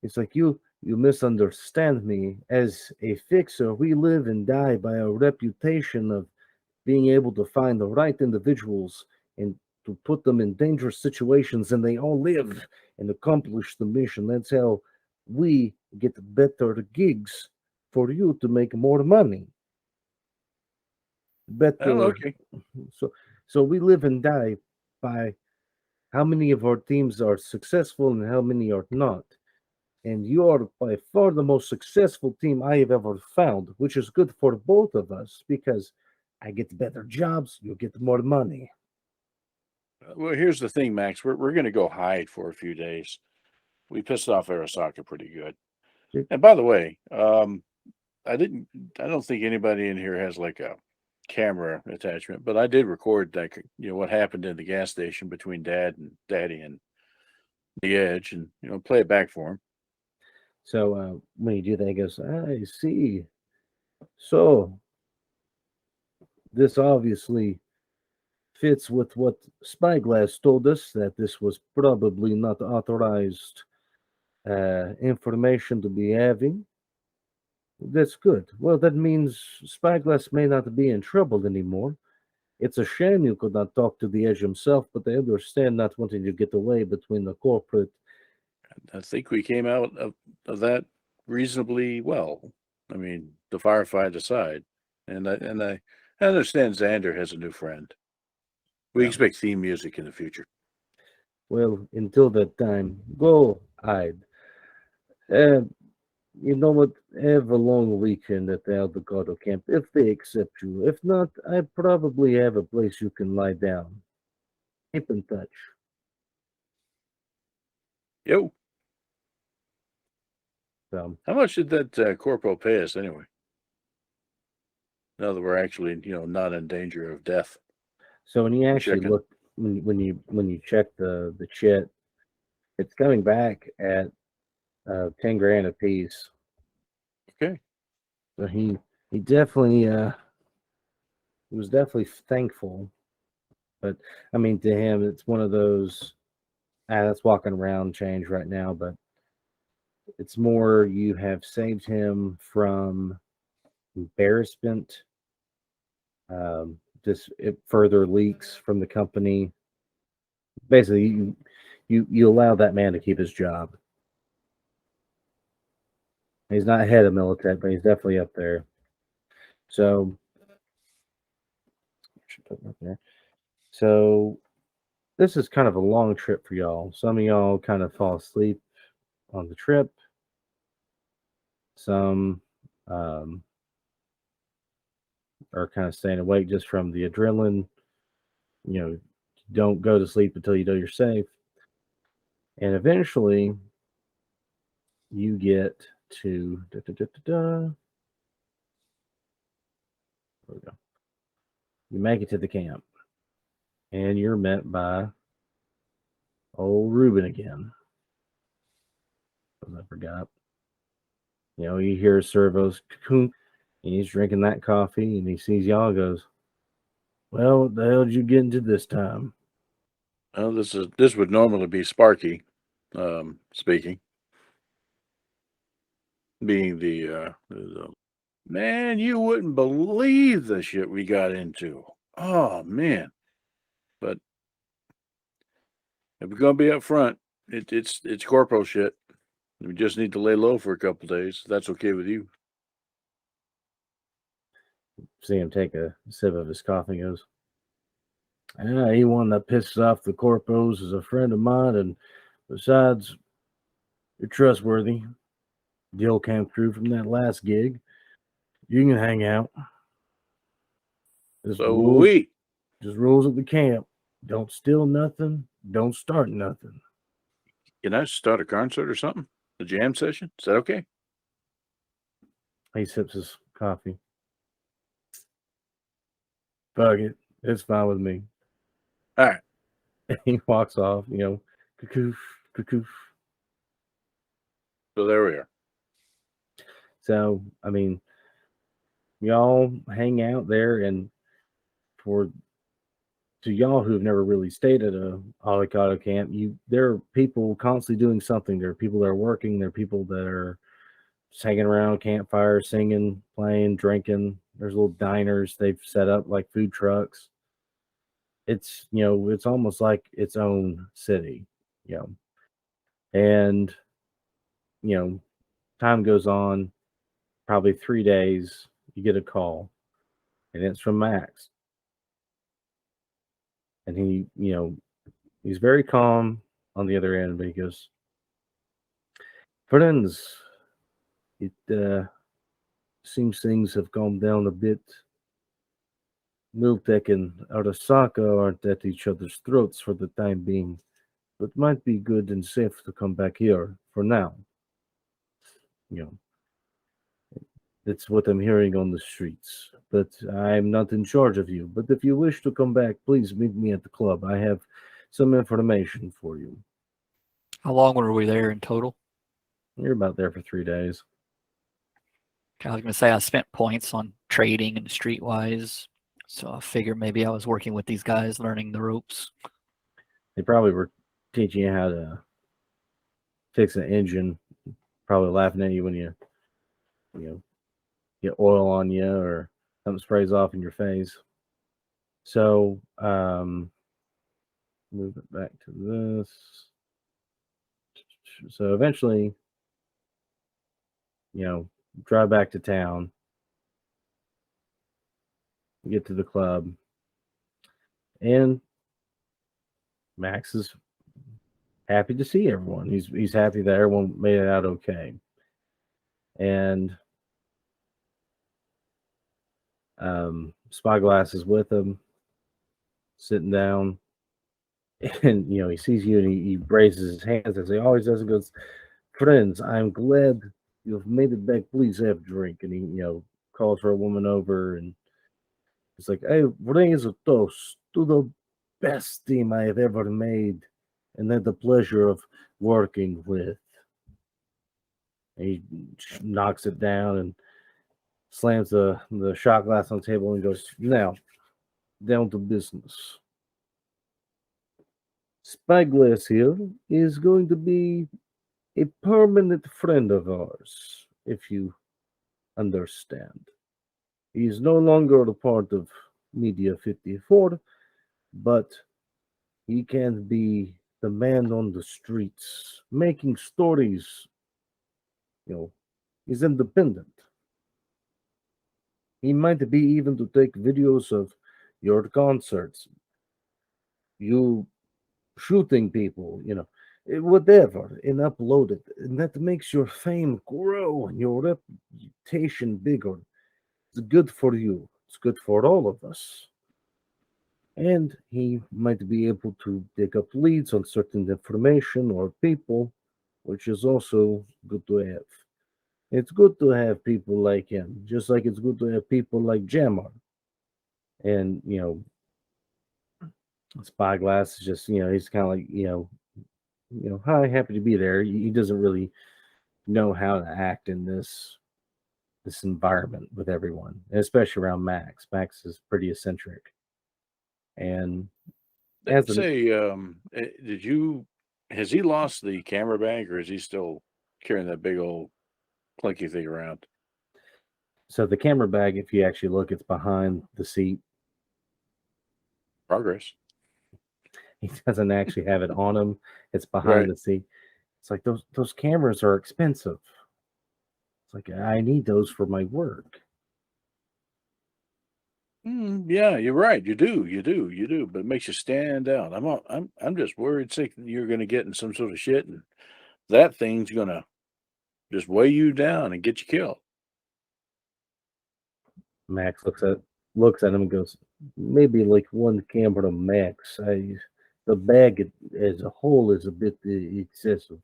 It's like, you misunderstand me. As a fixer, we live and die by a reputation of being able to find the right individuals and to put them in dangerous situations, and they all live and accomplish the mission. That's how we get better gigs for you to make more money. Better. Oh, okay. So we live and die by how many of our teams are successful and how many are not. And you are by far the most successful team I have ever found, which is good for both of us because I get better jobs, you get more money. Well, here's the thing, Max. We're going to go hide for a few days. We pissed off Arasaka pretty good. Yeah. And by the way, I don't think anybody in here has like a camera attachment, but I did record like what happened in the gas station between Daddy and the Edge, and play it back for him. So when you do that, he goes, I see. So this obviously fits with what Spyglass told us that this was probably not authorized information to be having. That's good. Well, that means Spyglass may not be in trouble anymore. It's a shame you could not talk to the Edge himself, but I understand not wanting to get away between the corporate. I think we came out of that reasonably well. I mean, the firefight aside, and I understand Xander has a new friend. We Yeah. expect theme music in the future. Well, until that time, go hide. You know what? Have a long weekend at the Aldecado camp if they accept you. If not, I probably have a place you can lie down. Keep in touch. Yo, So, how much did that corporal pay us anyway? Now that we're actually, not in danger of death. so when you actually Checking. look, when you check the chit, it's coming back at 10 grand a piece. Okay. So he definitely he was definitely thankful. But I mean, to him, it's one of those that's walking around change right now. But it's more you have saved him from embarrassment, just further leaks from the company. Basically, you allow that man to keep his job. He's not head of Militech, but he's definitely up there. So, should put him up there. So this is kind of a long trip for y'all. Some of y'all kind of fall asleep on the trip. Some are kind of staying awake just from the adrenaline. Don't go to sleep until you know you're safe. And eventually, you get to there we go. You make it to the camp, and you're met by old Ruben again. I forgot. You hear Servo's cocoon, and he's drinking that coffee, and he sees y'all. Goes, well, what the hell did you get into this time? Well, this would normally be Sparky, speaking, being the man. You wouldn't believe the shit we got into. Oh man! But if we're gonna be up front, it's corporal shit. We just need to lay low for a couple days. That's okay with you. See him take a sip of his coffee. He goes, anyone that pisses off the corpos is a friend of mine, and besides, you're trustworthy. Deal came through from that last gig. You can hang out. Just rules at the camp. Don't steal nothing. Don't start nothing. Can I start a concert or something? A jam session? Is that okay? He sips his coffee. Fuck it. It's fine with me. All right. He walks off, cuckoo, cuckoo. So there we are. So, I mean, y'all hang out there, and to y'all who've never really stayed at a avocado camp, there are people constantly doing something. There are people that are working. There are people that are just hanging around campfire, singing, playing, drinking. There's little diners they've set up like food trucks. It's it's almost like its own city, and time goes on. Probably 3 days, you get a call, and it's from Max. And he, He's very calm on the other end, but he goes, "Friends, it seems things have calmed down a bit. Miltek and Arasaka aren't at each other's throats for the time being, but might be good and safe to come back here for now. You know, that's what I'm hearing on the streets. But I'm not in charge of you. But if you wish to come back, please meet me at the club. I have some information for you." How long were we there in total? You're about there for 3 days. I was going to say I spent points on trading and streetwise, so I figured maybe I was working with these guys, learning the ropes. They probably were teaching you how to fix an engine, probably laughing at you when you get oil on you or something sprays off in your face. So, move it back to this. So eventually, drive back to town, get to the club, and Max is happy to see everyone. He's happy that everyone made it out okay. And Spyglass is with him, sitting down, and he sees you and he raises his hands as he always does and goes, "Friends, I'm glad you've made it back. Please have a drink." And he calls for a woman over and he's like, "Hey, raise a toast to the best team I have ever made and had the pleasure of working with." And he knocks it down and slams the shot glass on the table and goes, "Now, down to business. Spyglass here is going to be a permanent friend of ours, if you understand. He is no longer a part of Media 54, but he can be the man on the streets, making stories. He's independent. He might be even to take videos of your concerts, you shooting people, whatever, and upload it. And that makes your fame grow and your reputation bigger. It's good for you. It's good for all of us. And he might be able to dig up leads on certain information or people, which is also good to have. It's good to have people like him, just like it's good to have people like Jamar. And, Spyglass is just, he's kind of like, hi, happy to be there. He doesn't really know how to act in this environment with everyone, especially around Max. Max is pretty eccentric. And as Say, has he lost the camera bag or is he still carrying that big old clunky thing around? so the camera bag, if you actually look, it's behind the seat. Progress. He doesn't actually have it on him. It's behind Right. the seat. It's like those cameras are expensive. It's like I need those for my work. Yeah, you're right. You do. But it makes you stand out. I'm just worried sick that you're going to get in some sort of shit, and that thing's going to just weigh you down and get you killed. Max looks at him and goes, "Maybe like one camera max. The bag as a whole is a bit excessive."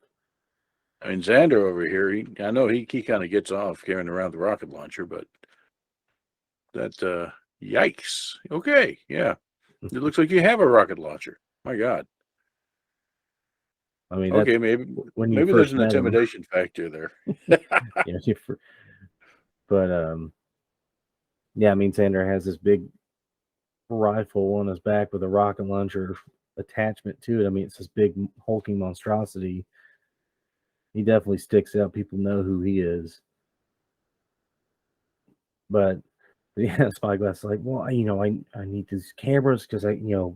I mean, Xander over here, I know he kind of gets off carrying around the rocket launcher, but that yikes. Okay, yeah, it looks like you have a rocket launcher. My God. I mean, Okay, that's when you maybe first there's an met him. intimidation factor there. But yeah, I mean, Xander has this big rifle on his back with a rocket launcher attachment to it. I mean, it's this big hulking monstrosity. He definitely sticks out. People know who he is. But yeah, Spyglass is like, well, I need these cameras because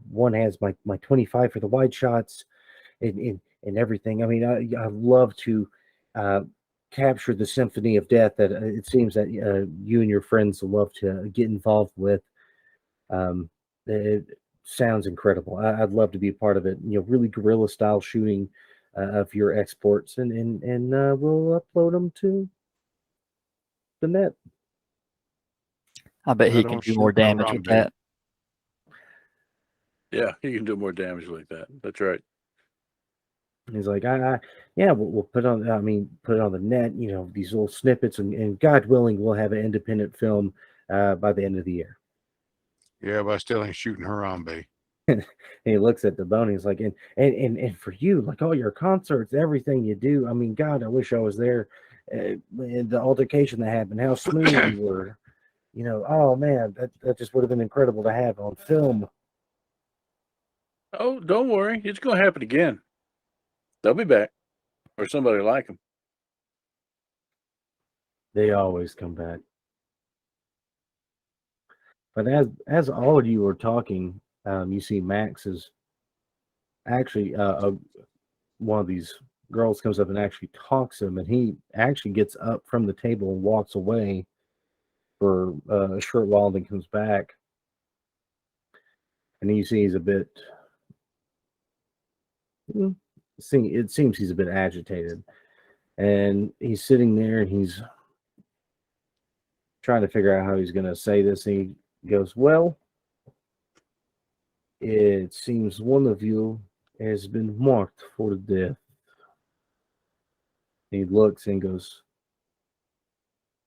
one has my 25 for the wide shots and everything. I mean, I love to capture the symphony of death that it seems that you and your friends love to get involved with. sounds incredible. I'd love to be a part of it. Really guerrilla style shooting of your exports, and we'll upload them to the net. I bet he Right can on, do more shoot damage with that. Yeah, you can do more damage like that. That's right. He's like, yeah, we'll put on. I mean, put it on the net. These little snippets, and God willing, we'll have an independent film by the end of the year. Yeah, but I still ain't shooting Harambe. And he looks at the bone. He's like, and for you, like all your concerts, everything you do. I mean, God, I wish I was there. And the altercation that happened, how smooth you were. Oh man, that just would have been incredible to have on film. Oh, don't worry. It's going to happen again. They'll be back. Or somebody like them. They always come back. But as all of you were talking, you see Max is actually one of these girls comes up and actually talks to him, and he actually gets up from the table and walks away for a short while, and then comes back, and you see he's a bit. It seems he's a bit agitated, and he's sitting there and he's trying to figure out how he's going to say this. And he goes, "Well, it seems one of you has been marked for death." He looks and goes,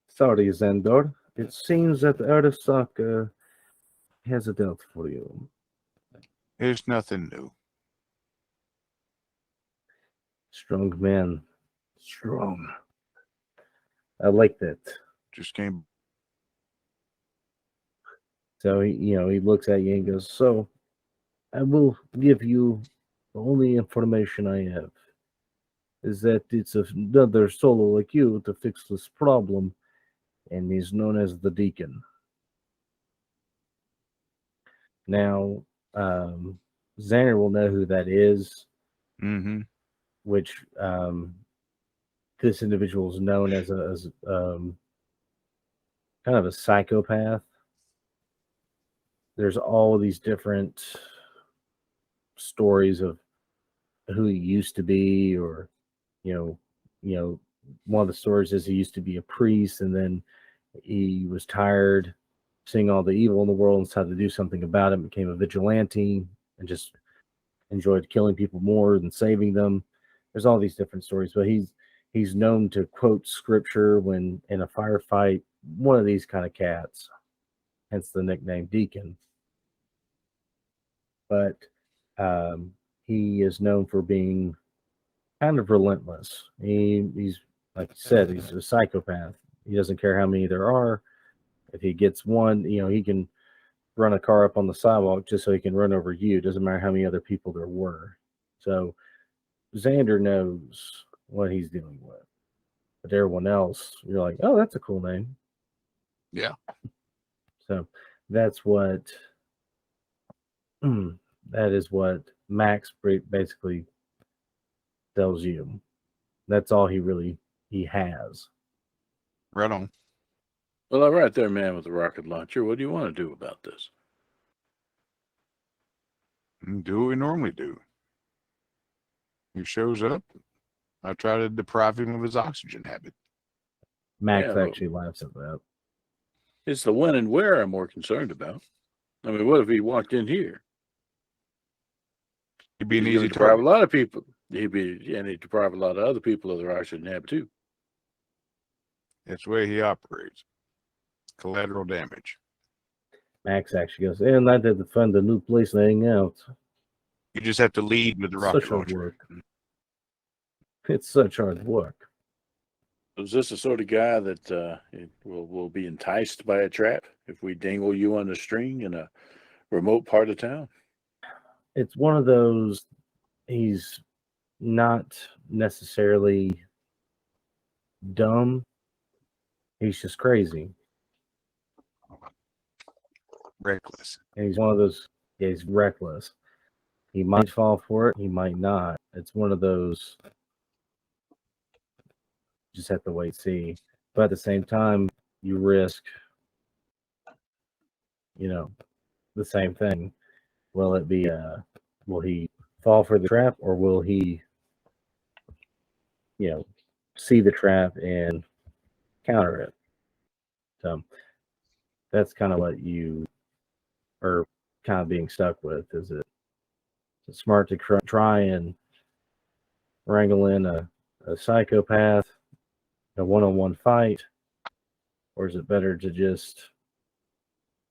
"Sorry, Xandor. It seems that Arasaka has a death for you." It's nothing new. Strong man. Strong. I like that. Just came. So he looks at you and goes, "So I will give you the only information I have is that it's another solo like you to fix this problem, and he's known as the Deacon." Now, Xander will know who that is, Mm-hmm. which this individual is known as kind of a psychopath. There's all these different stories of who he used to be, or one of the stories is he used to be a priest, and then he was tired seeing all the evil in the world and decided to do something about it, became a vigilante, and just enjoyed killing people more than saving them. There's all these different stories, but he's known to quote scripture when in a firefight. One of these kind of cats, hence the nickname Deacon. But he is known for being kind of relentless. He's like you said, he's a psychopath. He doesn't care how many there are. If he gets one, he can run a car up on the sidewalk just so he can run over you. Doesn't matter how many other people there were. So Xander knows what he's dealing with. But everyone else, you're like, oh, that's a cool name. Yeah. So that's what that is what Max basically tells you. That's all he has. Right on. Well, all right there, man with the rocket launcher. What do you want to do about this? Do what we normally do. He shows up. I try to deprive him of his oxygen habit. Max Yeah, but actually laughs at that. it's the when and where I'm more concerned about. I mean, what if he walked in here? He'd be an He's gonna easy deprive target. a lot of people. He'd deprive a lot of other people of their oxygen habit too. That's the way he operates. Collateral damage. Max actually goes, and I had to find a new place to hang out. You just have to lead with the rocket Such hard launcher. work. It's such hard work. Is this the sort of guy that will be enticed by a trap if we dangle you on a string in a remote part of town? It's one of those, he's not necessarily dumb. He's just crazy. Reckless. And he's one of those, he's reckless. He might fall for it, he might not. It's one of those, just have to wait and see. But at the same time, you risk, the same thing. Will it be will he fall for the trap, or will he, see the trap and counter it? So that's kind of what you are kind of being stuck with. Is it smart to try and wrangle in a psychopath, a one-on-one fight, or is it better to just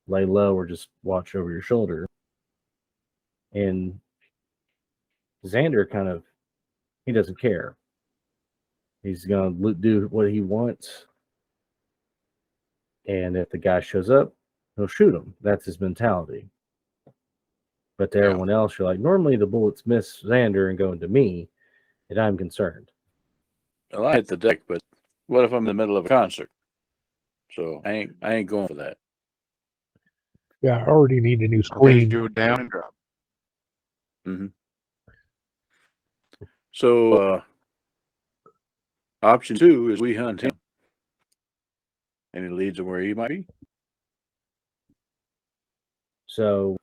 lay low or just watch over your shoulder? And Xander he doesn't care. He's going to do what he wants. And if the guy shows up, he'll shoot him. That's his mentality. But to everyone else, you're like, normally the bullets miss Xander and go into me, and I'm concerned. Well, I hit the deck, but what if I'm in the middle of a concert? So I ain't going for that. Yeah, I already need a new Okay, screen. do it down and drop. So option 2 is we hunt him. Any leads on where he might be? So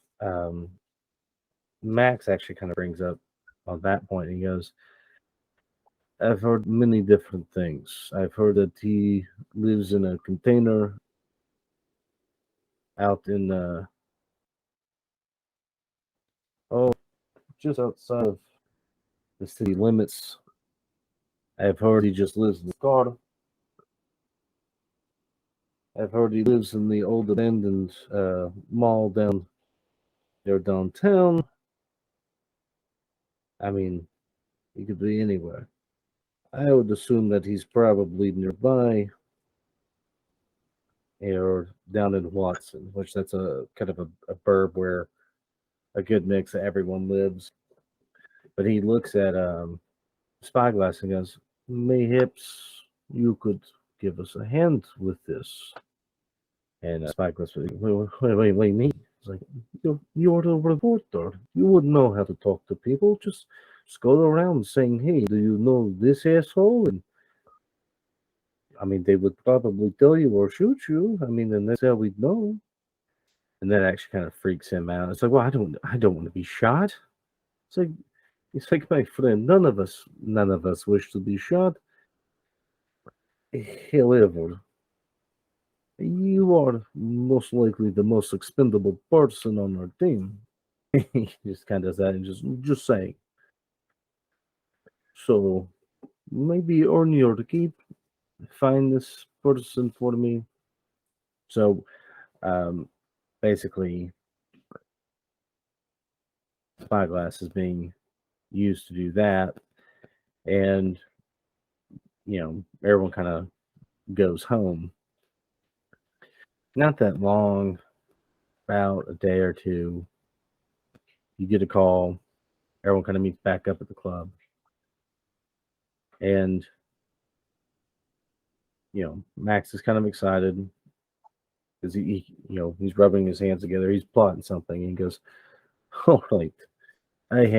Max actually kind of brings up on that point. He goes, I've heard many different things. I've heard that he lives in a container out in just outside of the city limits. I've heard he just lives in the car. I've heard he lives in the old abandoned mall down there downtown. I mean, he could be anywhere. I would assume that he's probably nearby or down in Watson, which that's a kind of a burb where a good mix of everyone lives. But he looks at Spyglass and goes, mayhaps you could give us a hand with this. And Spyglass was like, wait, me? It's like, you're the reporter. You would know how to talk to people. Just go around saying, hey, do you know this asshole? And I mean, they would probably tell you or shoot you. I mean, and that's how we'd know. And that actually kind of freaks him out. It's like, well, I don't want to be shot. It's like my friend. None of us wish to be shot. However, you are most likely the most expendable person on our team. He just kind of does that and just saying. So maybe earn your keep. Find this person for me. So basically, Spyglass is being used to do that, and everyone kind of goes home. Not that long, about a day or two, you get a call. Everyone kind of meets back up at the club, and Max is kind of excited because he's rubbing his hands together. He's plotting something, and he goes, "All right, we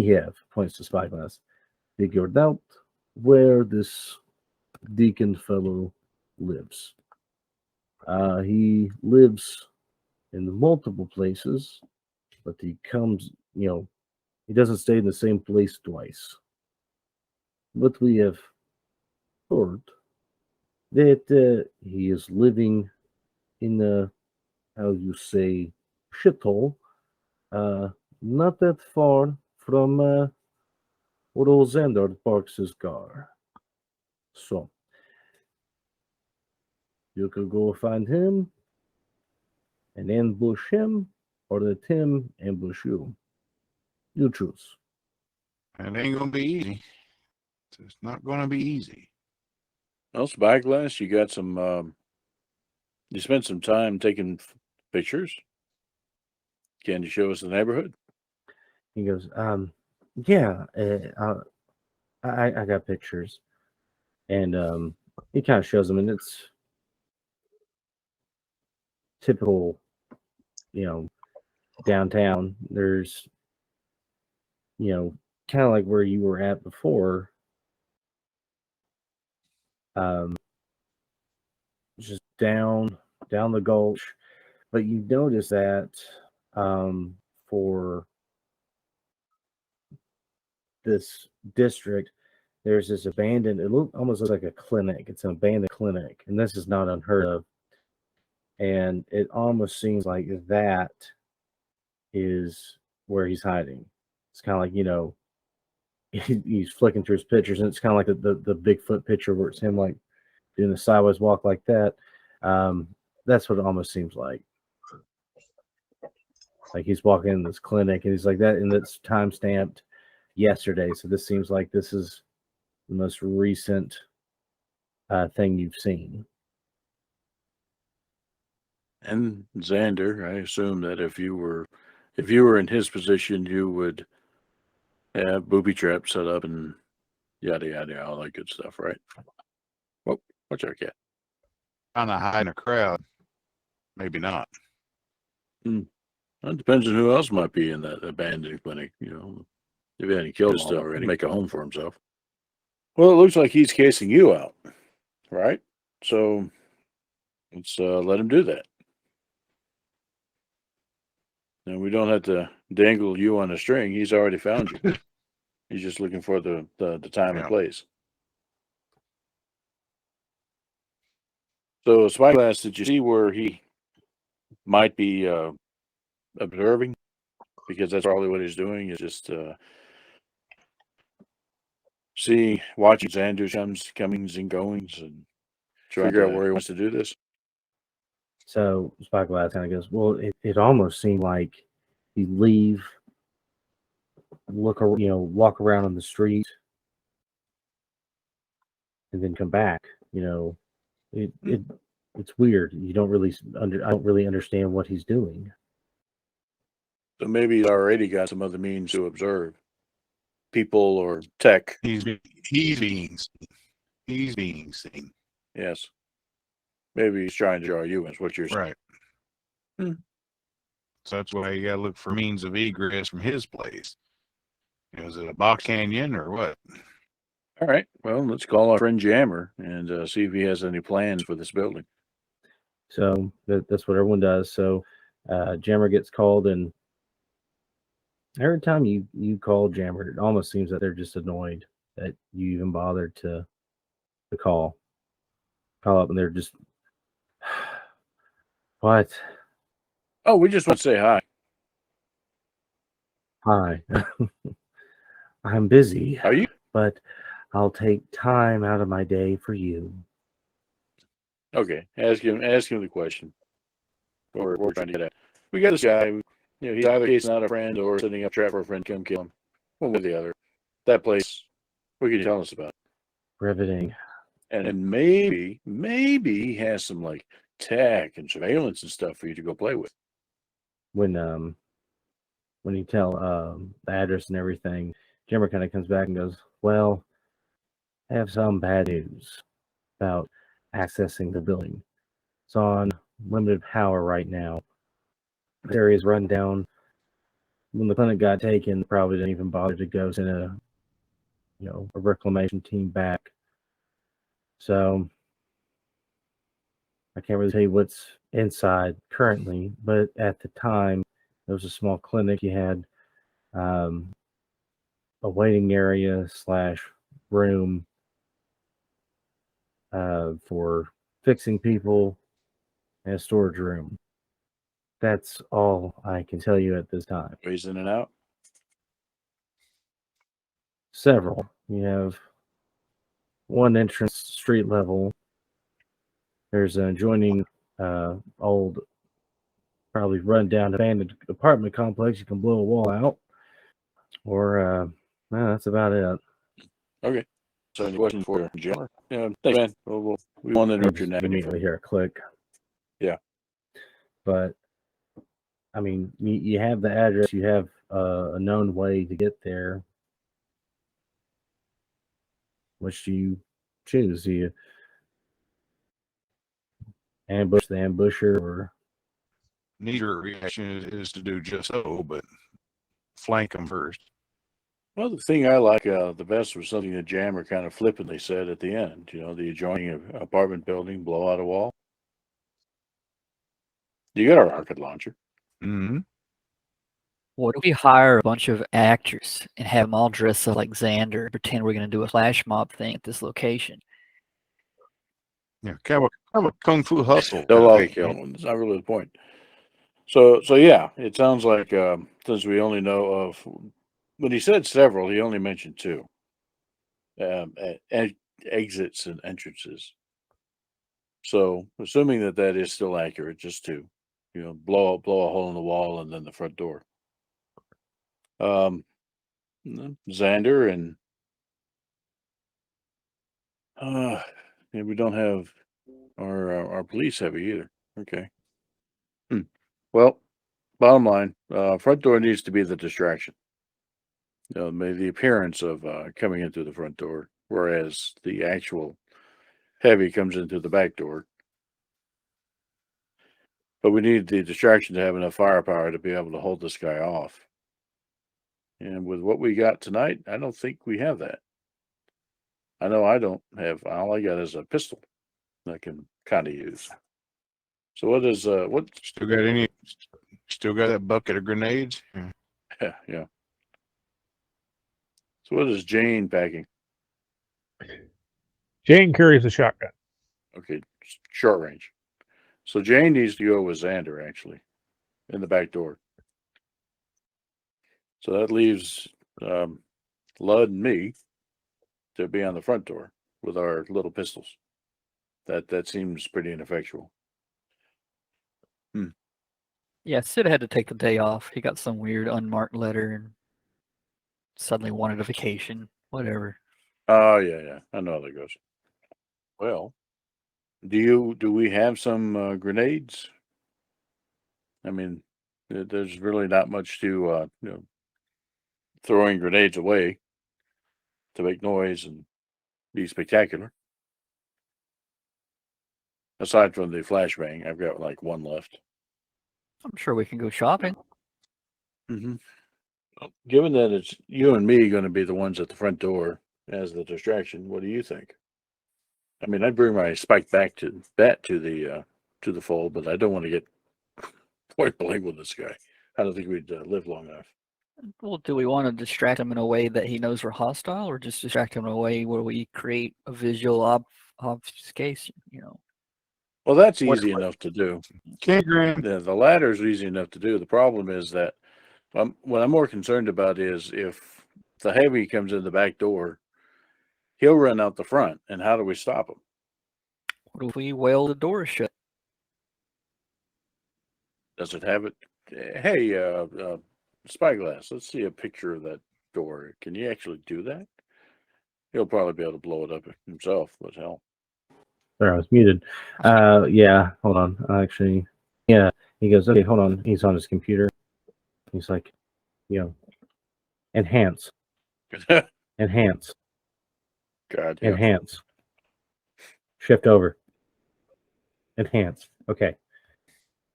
have," points to Spyglass, "figured out where this Deacon fellow lives. He lives in multiple places, but he doesn't stay in the same place twice. But we have heard that he is living in a, how you say, shithole, not that far from where old Xander parks his car. So, you could go find him and ambush him, or let him ambush you. You choose." It ain't gonna be easy. It's not gonna be easy. Well, Spyglass, you got some. You spent some time taking pictures. Can you show us the neighborhood? He goes, yeah, I got pictures. And he kind of shows them, and it's typical, downtown. There's, kind of like where you were at before. Just down the gulch, But you notice that for this district, there's this abandoned, almost looks like a clinic. It's an abandoned clinic, and this is not unheard of. And it almost seems like that is where he's hiding. It's kind of like, he's flicking through his pictures, and it's kind of like the Bigfoot picture where it's him like doing the sideways walk like that. That's what it almost seems like. Like he's walking in this clinic, and he's like that, and it's time stamped yesterday. So this seems like this is the most recent thing you've seen. And Xander, I assume that if you were in his position, you would have booby traps set up and yada yada, all that good stuff, right? Well, watch our cat. Kind of hide in a crowd. Maybe not. It depends on who else might be in that abandoned clinic. If he hadn't killed us already, make a home for himself. Well, it looks like he's casing you out, right? So let's let him do that. And we don't have to dangle you on a string. He's already found you. He's just looking for the time and place. So, Spyglass, did you see where he might be observing? Because that's probably what he's doing, is just watching Xander's comings and goings and trying to figure out where he wants to do this. So Spyglass kind of goes, well, it almost seemed like he'd leave, walk around on the street, and then come back. It's weird. I don't really understand what he's doing. So maybe he's already got some other means to observe people or tech. He's being seen. Yes. Maybe he's trying to draw you in, is what you're saying. Right. So that's why you got to look for means of egress from his place. Is it a box canyon or what? All right. Well, let's call our friend Jammer and see if he has any plans for this building. So that's what everyone does. So Jammer gets called, and every time you call Jammer, it almost seems that they're just annoyed that you even bothered to call up, and they're just, what? Oh, we just want to say hi. Hi. I'm busy. Are you? But I'll take time out of my day for you. Okay. Ask him the question. Or we're trying to get at. We got this guy. He's either chasing out a friend or setting up trap for a friend to come kill him. One way or the other. That place. What can you tell us about it? Riveting. And maybe he has some like tech and surveillance and stuff for you to go play with. When you tell the address and everything, Jimmer kind of comes back and goes, well, I have some bad news about accessing the building. It's on limited power right now. The area's run down. When the clinic got taken, probably didn't even bother to go send a reclamation team back. So I can't really tell you what's inside currently, but at the time, there was a small clinic. You had a waiting area / room for fixing people, and a storage room. That's all I can tell you at this time. Ways in and out. Several. You have one entrance, street level. There's an adjoining old, probably run down abandoned apartment complex. You can blow a wall out. Or that's about it. Okay. So any questions for Jammer? Yeah, thanks, man. We won't interrupt your nap. Immediately hear a click. Yeah. But I mean, you have the address. You have a known way to get there. Which do you choose? Do you ambush the ambusher, or Neither reaction is to do just so, but flank them first. Well, the thing I like the best was something that Jammer kind of flippantly said at the end. The adjoining apartment building, blow out a wall. You got a rocket launcher. Mm-hmm. What if we hire a bunch of actors and have them all dress up like Xander, pretend we're going to do a flash mob thing at this location? Yeah, kind of a kung fu hustle. They'll kind all of get thing. killed. It's not really the point. So yeah, it sounds like since we only know of, when he said several, he only mentioned two exits and entrances. So assuming that is still accurate, just two, blow a hole in the wall and then the front door. Xander and yeah, we don't have our police heavy either. Okay. Well, bottom line, front door needs to be the distraction. Maybe the appearance of coming in through the front door, whereas the actual heavy comes in through the back door. But we need the distraction to have enough firepower to be able to hold this guy off. And with what we got tonight, I don't think we have that. I know I don't have. All I got is a pistol that I can kind of use. So what is what? Still got that bucket of grenades? Yeah. Yeah. So what is Jane packing? Jane carries a shotgun. Okay, short range. So Jane needs to go with Xander actually, in the back door. So that leaves Lud and me to be on the front door with our little pistols. That seems pretty ineffectual. Yeah, Sid had to take the day off. He got some weird unmarked letter and suddenly wanted a vacation. Whatever. Oh yeah, I know how that goes. Well, do we have some grenades? I mean, there's really not much to throwing grenades away to make noise and be spectacular. Aside from the flashbang, I've got like one left. I'm sure we can go shopping. Mm-hmm. Given that it's you and me going to be the ones at the front door as the distraction, what do you think? I mean, I'd bring my spike back to the fold, but I don't want to get point blank with this guy. I don't think we'd live long enough. Well, do we want to distract him in a way that he knows we're hostile, or just distract him in a way where we create a visual obfuscation? Well, that's easy enough to do. Grand. The latter is easy enough to do. The problem is that what I'm more concerned about is if the heavy comes in the back door, he'll run out the front, and how do we stop him? What if we whale the door shut? Does it have it? Hey, Spyglass, let's see a picture of that door. Can you actually do that? He'll probably be able to blow it up himself, but hell. Sorry, I was muted. Yeah, hold on. Actually, yeah. He goes, okay, hold on. He's on his computer. He's like, enhance, enhance, God, yeah. enhance, shift over, enhance. Okay.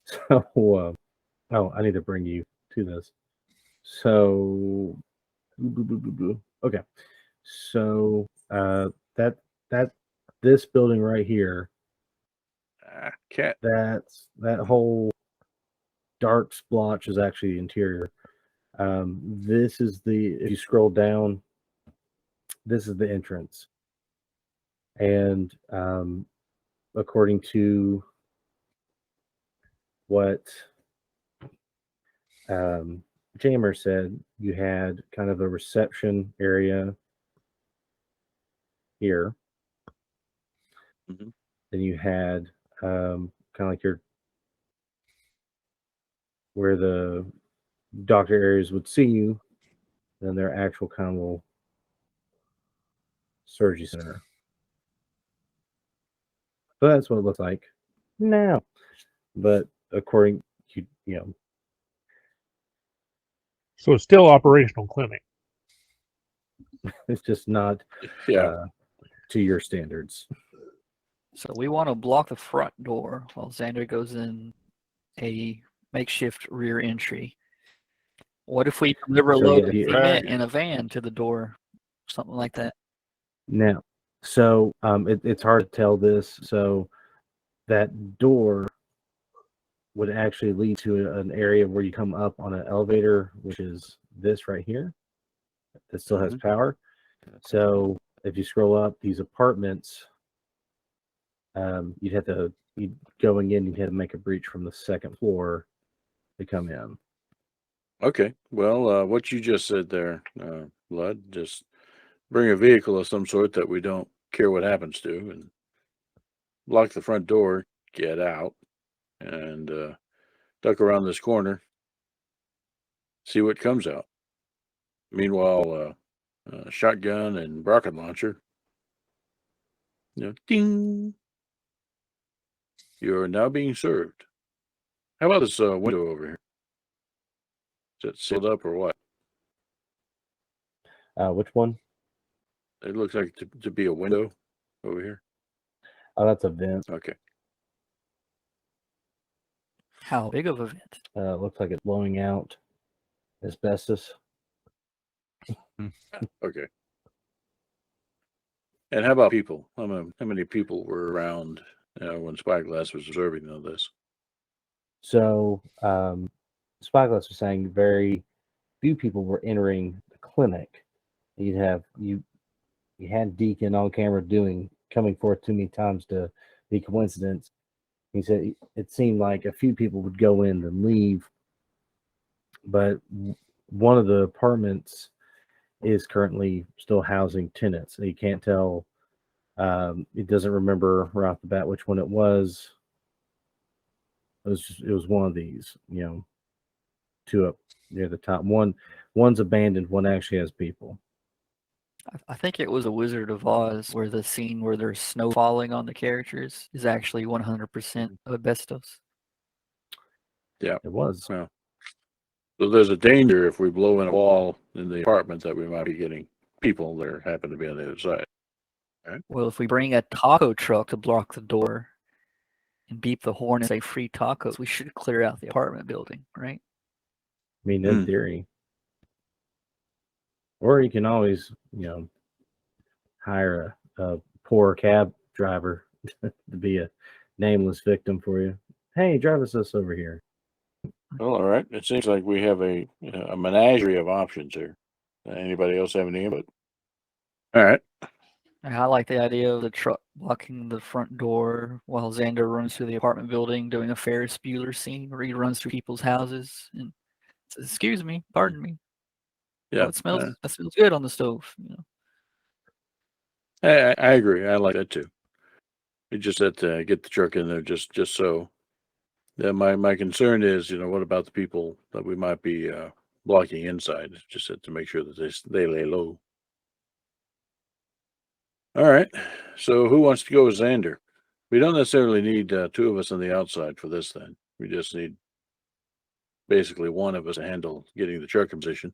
So, I need to bring you to this. So, okay. So, this building right here, Cat. that whole dark splotch is actually the interior. This is if you scroll down, this is the entrance. And according to what Jamer said, you had kind of a reception area here. Mm-hmm. Then you had kind of like where the doctor areas would see you, then their actual kind of little surgery center. So that's what it looks like now. But according to So it's still operational clinic. it's just not to your standards. So we want to block the front door while Xander goes in a makeshift rear entry. What if we deliver a load of cement in a van to the door? Something like that. Now, so it's hard to tell this. So that door would actually lead to an area where you come up on an elevator, which is this right here. That still has power. So if you scroll up, these apartments, you'd going in, you'd have to make a breach from the second floor to come in. Okay. Well, what you just said there, Lud, just bring a vehicle of some sort that we don't care what happens to, and lock the front door, get out, and duck around this corner, see what comes out. Meanwhile, shotgun and rocket launcher, ding, you are now being served. How about this window over here? Is it sealed up or what? Which one? It looks like to be a window over here. Oh, that's a vent. Okay. How big of a vent? Looks like it's blowing out asbestos. Okay. And how about people? How many people were around when Spyglass was observing all this? So, Spyglass was saying very few people were entering the clinic. You had Deacon on camera coming forth too many times to be coincidence. He said it seemed like a few people would go in and leave, but one of the apartments is currently still housing tenants. You can't tell. It doesn't remember right off the bat which one it was. It was one of these, two up near the top. One's abandoned. One actually has people. I think it was a Wizard of Oz where the scene where there's snow falling on the characters is actually 100% asbestos. Yeah, it was. Yeah. So there's a danger if we blow in a wall in the apartment that we might be getting people that happen to be on the other side. Right? Well, if we bring a taco truck to block the door and beep the horn and say free tacos, we should clear out the apartment building, right? I mean, in theory. Or you can always, hire a poor cab driver to be a nameless victim for you. Hey, drive us over here. Well, all right. It seems like we have a menagerie of options here. Anybody else have any input? All right. I like the idea of the truck blocking the front door while Xander runs through the apartment building doing a Ferris Bueller scene where he runs through people's houses and says, "Excuse me, pardon me. Yeah. Oh, it smells good on the stove." I agree. I like that too. We just had to get the truck in there just so. Yeah, my concern is, what about the people that we might be blocking inside? Just had to make sure that they lay low. All right. So who wants to go with Xander? We don't necessarily need two of us on the outside for this then. We just need basically one of us to handle getting the truck in position,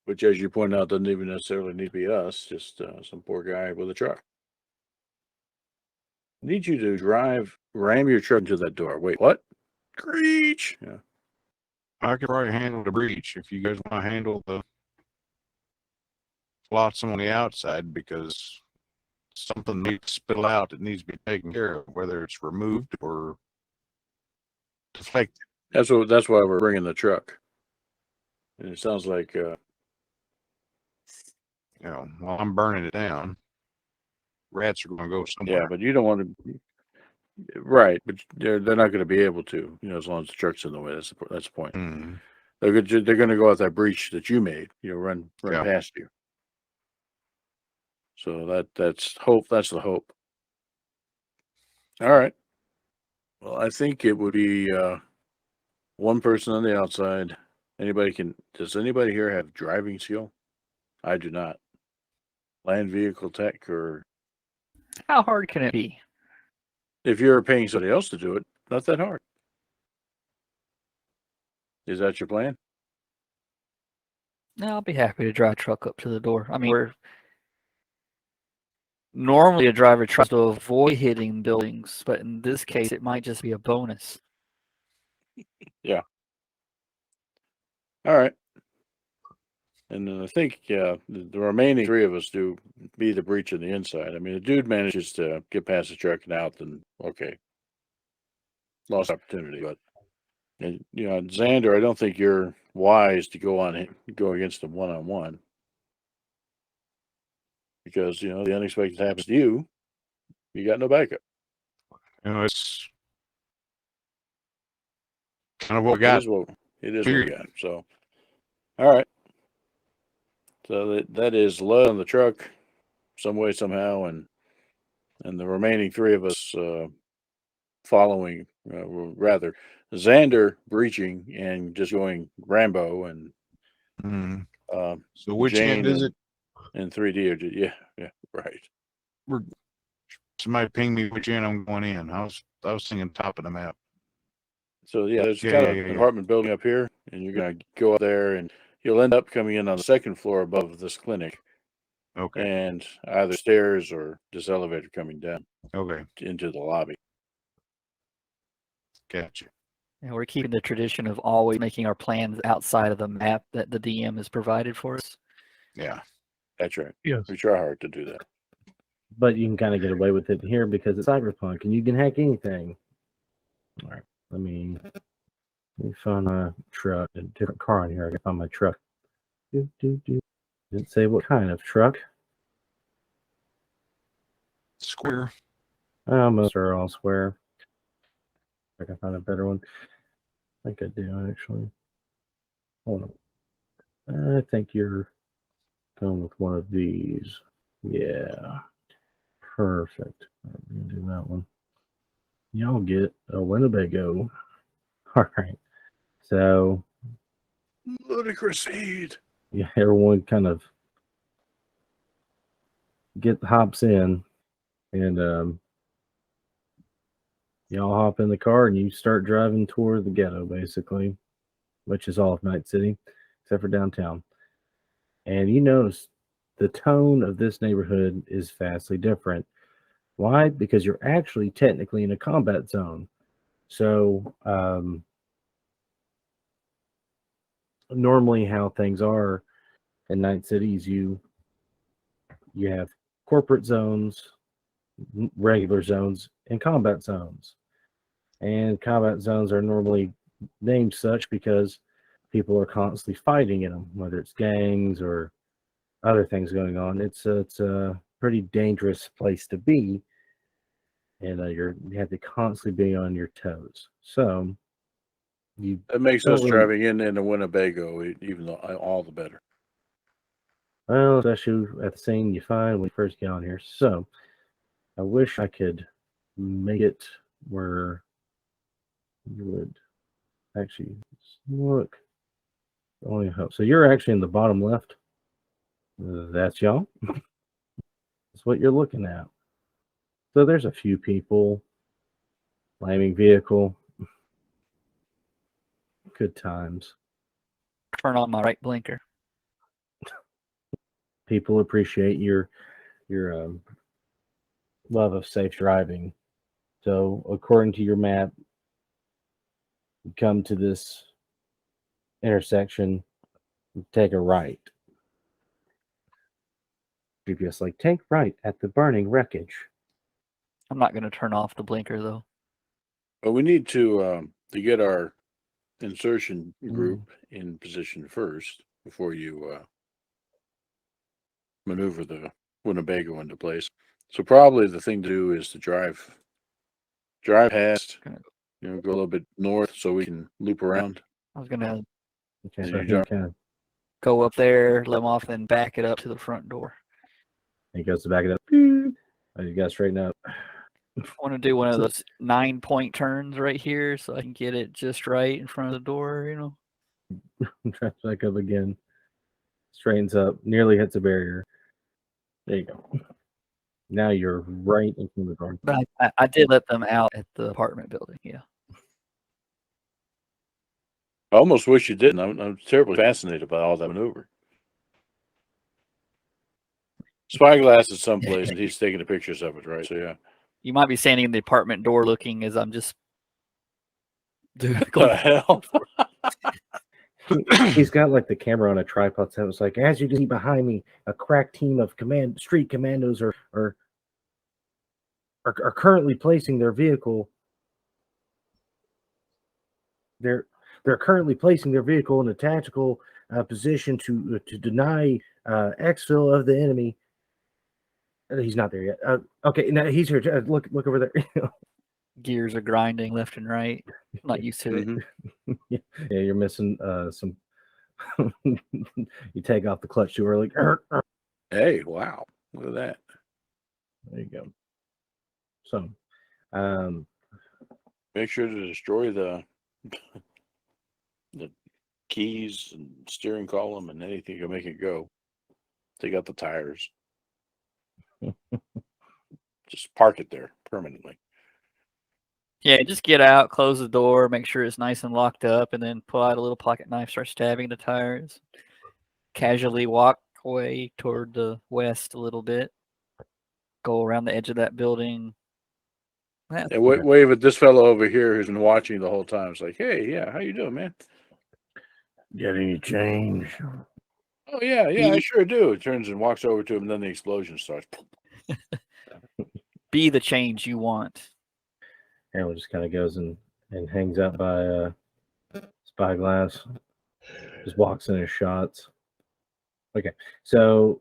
which, as you point out, doesn't even necessarily need to be us, just some poor guy with a truck. Need you to ram your truck into that door. Wait, what? Screech! Yeah. I could probably handle the breach if you guys want to handle the flotsam on the outside, because something needs to spill out that needs to be taken care of, whether it's removed or deflected. That's why we're bringing the truck. And it sounds like while I'm burning it down, rats are going to go somewhere. yeah, but you don't want to. Right, but they're not going to be able to, as long as the truck's in the way. That's the point. Mm-hmm. They're going to go out that breach that you made. Run past you. So that's hope. That's the hope. All right. Well, I think it would be one person on the outside. Does anybody here have driving skill? I do not. Land vehicle tech, or How hard can it be? if you're paying somebody else to do it, not that hard. Is that your plan? No, I'll be happy to drive a truck up to the door. I mean, normally a driver tries to avoid hitting buildings, but in this case, it might just be a bonus. Yeah. All right. And then I think the remaining three of us do be the breach on the inside. I mean, the dude manages to get past the truck and out, then okay. Lost opportunity, but And Xander, I don't think you're wise to go against him one-on-one, because the unexpected happens to you. You got no backup. It's kind of what we It got. is what we Period. got. So, all right. So that is load on the truck, some way somehow, and the remaining three of us following, rather Xander breaching and just going Rambo, and Mm. uh, So which Jane end is it? and 3D are yeah, right. Somebody ping me which end I'm going in. I was thinking top of the map. So yeah, there's Yeah, kind yeah, of yeah, an yeah. apartment building up here, and you're gonna go up there, and you'll end up coming in on the second floor above this clinic, Okay. and either stairs or this elevator coming down Okay. into the lobby. Gotcha. And we're keeping the tradition of always making our plans outside of the map that the DM has provided for us. Yeah. That's right. Yes. We try hard to do that. But you can kind of get away with it here because it's Cyberpunk and you can hack anything. All right, let me find a truck, a different car in here. I can find my truck. Didn't say what kind of truck. Square. Most are all square. I can find a better one. I think I do actually. Hold on. I think you're going with one of these. Yeah. Perfect. I'm gonna do that one. Y'all get a Winnebago. All right. So Ludicrous heat. yeah, everyone kind of hops in, and y'all hop in the car and you start driving toward the ghetto, basically, which is all of Night City, except for downtown. And you notice the tone of this neighborhood is vastly different. Why? Because you're actually technically in a combat zone. So normally how things are in Night City is you have corporate zones, regular zones, and combat zones. And combat zones are normally named such because people are constantly fighting in them, whether it's gangs or other things going on. It's a pretty dangerous place to be, and you have to constantly be on your toes. So you That makes don't us really, driving in a Winnebago even though all the better. well, especially at the scene you find when you first get on here. So I wish I could make it where you would actually look. Only hope. So you're actually in the bottom left. That's y'all. That's what you're looking at. So there's a few people. Flaming vehicle. Good times. Turn on my right blinker. People appreciate your love of safe driving. So according to your map, you come to this intersection, take a right. GPS like take right at the burning wreckage. I'm not going to turn off the blinker though. But we need to get our insertion group in position first before you maneuver the Winnebago into place. So probably the thing to do is to drive past, go a little bit north so we can loop around. I was going to Okay, And so you he jump. kind of go up there, let him off, and back it up to the front door. he goes to back it up. You got to straighten up. I want to do one of those 9-point turns right here so I can get it just right in front of the door, you know. Tries back up again. Straightens up. Nearly hits a barrier. There you go. Now you're right in front of the door. But I did let them out at the apartment building, yeah. I almost wish you didn't. I'm terribly fascinated by all that maneuver. Spyglass is someplace, and he's taking the pictures of it, right? So yeah. You might be standing in the apartment door looking as I'm just doing. What the hell? He's got like the camera on a tripod, so it's like, as you can see behind me, a crack team of street commandos are currently placing their vehicle they're currently placing their vehicle in a tactical position to deny exfil of the enemy. He's not there yet. Okay, now he's here. Look over there. Gears are grinding left and right. I'm not used to it. Mhm. Yeah, you're missing some. You take off the clutch too early. Hey, wow. Look at that. There you go. So, Make sure to destroy the keys and steering column and anything to make it go. Take out the tires. Just park it there permanently. Yeah, just get out, close the door, make sure it's nice and locked up, and then pull out a little pocket knife, start stabbing the tires. Casually walk away toward the west a little bit. Go around the edge of that building. And wave at this fellow over here who's been watching the whole time. It's like, hey, yeah, how you doing, man? get any change? Oh, yeah, I sure do. It turns and walks over to him, and then the explosion starts. Be the change you want. Harold just kind of goes and hangs out by spyglass. Just walks in his shots. Okay, so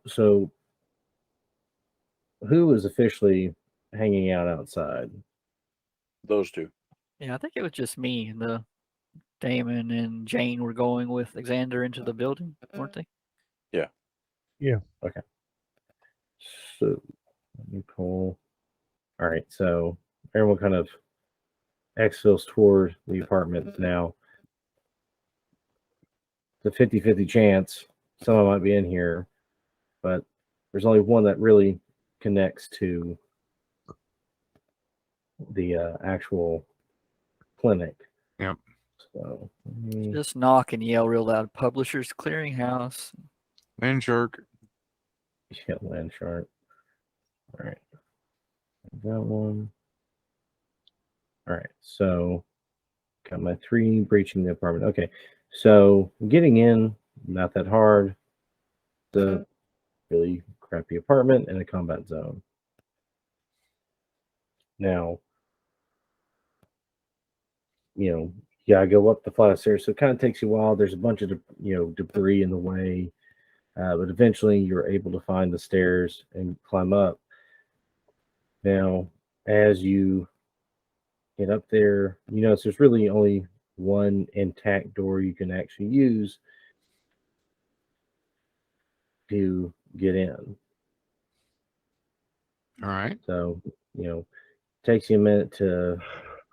who is officially hanging out outside? Those two. Yeah, I think it was just me. The Damon and Jane were going with Xander into the building, weren't they? Yeah. Okay. So let me pull. All right, so everyone kind of exfils toward the apartment now. It's a 50-50 chance someone might be in here, but there's only one that really connects to the actual clinic. Yep. So Just knock and yell real loud. Publishers Clearinghouse. Land Shark. yeah, land chart. All right, got one. All right, so got my 3 breaching the apartment. Okay, so getting in, not that hard. The really crappy apartment in a combat zone. Now, you gotta go up the flight of stairs, so it kind of takes you a while. There's a bunch of debris in the way, but eventually you're able to find the stairs and climb up. Now, as you get up there, you notice there's really only one intact door you can actually use to get in. All right. So, takes you a minute to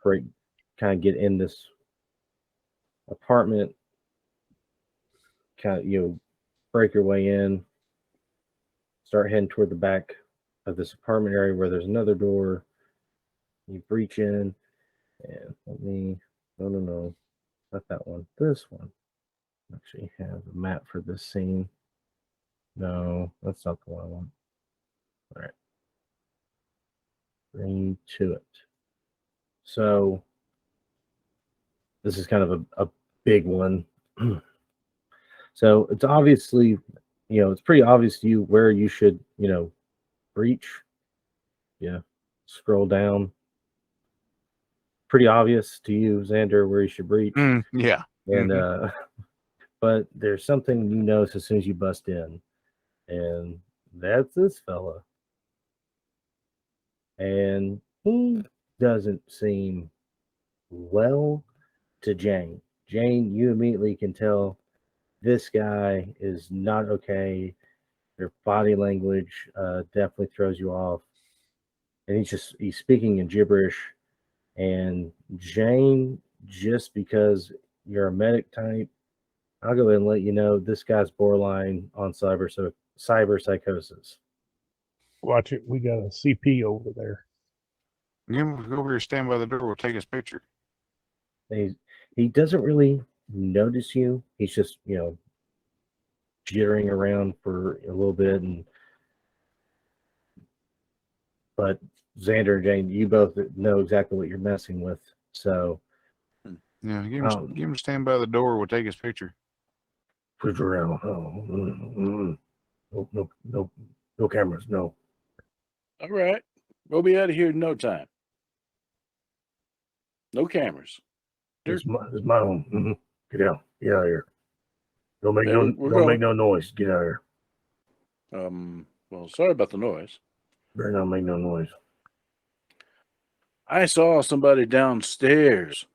kind of get in this apartment, kind of, break your way in, start heading toward the back of this apartment area where there's another door. You breach in, and no, not that one, this one. Actually have a map for this scene. No, that's not the one I want. All right. Bring to it. So this is kind of a big one. So it's obviously, it's pretty obvious to you where you should, breach. Yeah. Scroll down. Pretty obvious to you, Xander, where you should breach. Yeah. And but there's something you notice as soon as you bust in, and that's this fella. And he doesn't seem well to Jane. Jane, you immediately can tell this guy is not okay. Their body language definitely throws you off. And he's speaking in gibberish. And Jane, just because you're a medic type, I'll go ahead and let you know this guy's borderline on cyber psychosis. Watch it. We got a CP over there. You go over here, stand by the door. We'll take his picture. He doesn't really notice you. He's just, jittering around for a little bit, but Xander and Jane, you both know exactly what you're messing with. So Yeah, give him stand by the door. We'll take his picture. push around. No cameras. No. All right. We'll be out of here in no time. No cameras. It's my home. Get out. Get out of here. Don't make Yeah, no we're don't make going. no noise. Get out of here. Well, sorry about the noise. Better not make no noise. I saw somebody downstairs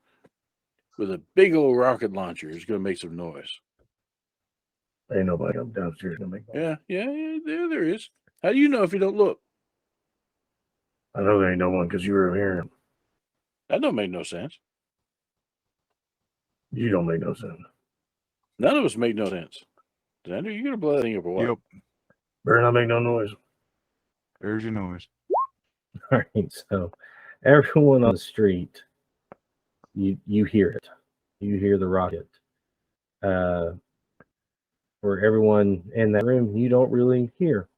with a big old rocket launcher. He's going to make some noise. Ain't nobody up downstairs gonna make noise. Yeah. There is. How do you know if you don't look? I know there ain't no one because you were hearing him. That don't make no sense. You don't make no sense. None of us make no sense. Xander, you gonna blow that thing up or what? Yep. Better not make no noise. There's your noise. All right, so everyone on the street, you hear it. You hear the rocket. For everyone in that room, you don't really hear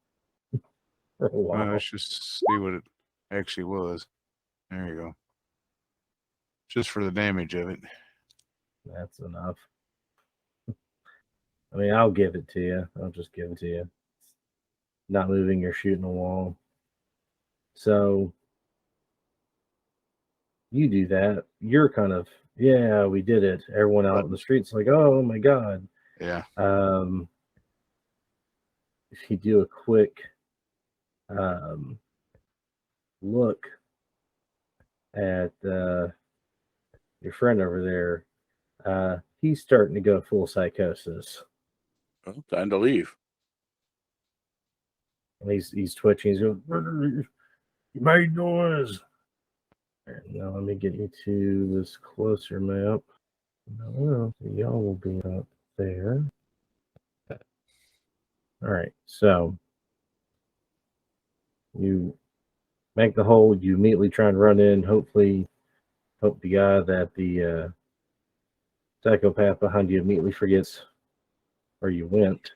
for a while. Well, let's just see what it actually was. There you go. Just for the damage of it. That's enough. I mean, I'll give it to you. I'll just give it to you. Not moving, you're shooting a wall. So you do that. You're kind of, yeah, we did it. Everyone out in the streets like, oh my God. Yeah. If you do a quick look at your friend over there, he's starting to go full psychosis. Well, time to leave. And he's twitching. He's going, You made noise. now let me get you to this closer map. No, y'all will be up there. All right, so you make the hole. You immediately try and run in. Hopefully, hope the guy that the psychopath behind you immediately forgets where you went.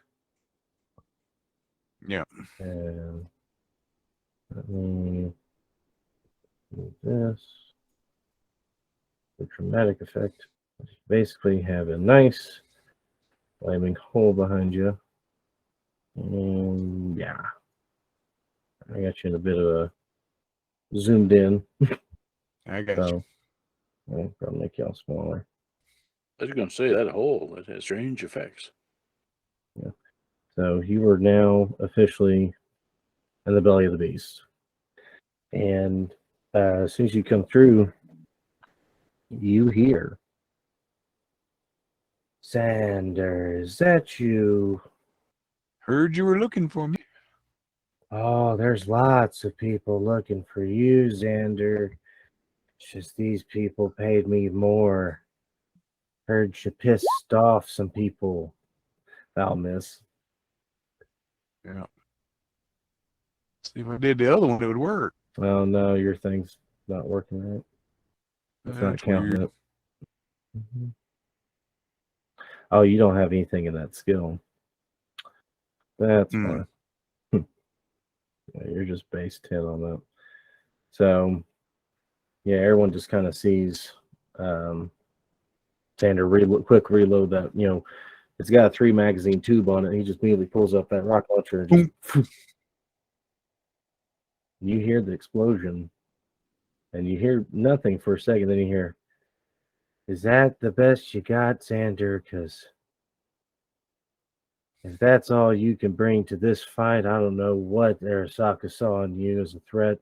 Yeah. And let me do this. The dramatic effect. Basically, have a nice flaming hole behind you. And yeah, I got you in a bit of a zoomed in. I got you. So I'll probably make y'all smaller. I was going to say that hole that has strange effects. Yeah. So you are now officially in the belly of the beast. And as soon as you come through, you hear, Sanders, is that you? Heard you were looking for me. Oh, there's lots of people looking for you, Xander. It's just these people paid me more. Heard you pissed off some people. I'll miss. Yeah. See if I did the other one, it would work. Oh no, your thing's not working right. It's not That's counting weird. it. Mm-hmm. Oh, you don't have anything in that skill. That's fine. Yeah, you're just base 10 on that. So, yeah, everyone just kind of sees Xander quick reload that, it's got a 3 magazine tube on it. He just immediately pulls up that rocket launcher and just you hear the explosion and you hear nothing for a second. Then you hear, is that the best you got, Xander? Because if that's all you can bring to this fight, I don't know what Arasaka saw in you as a threat.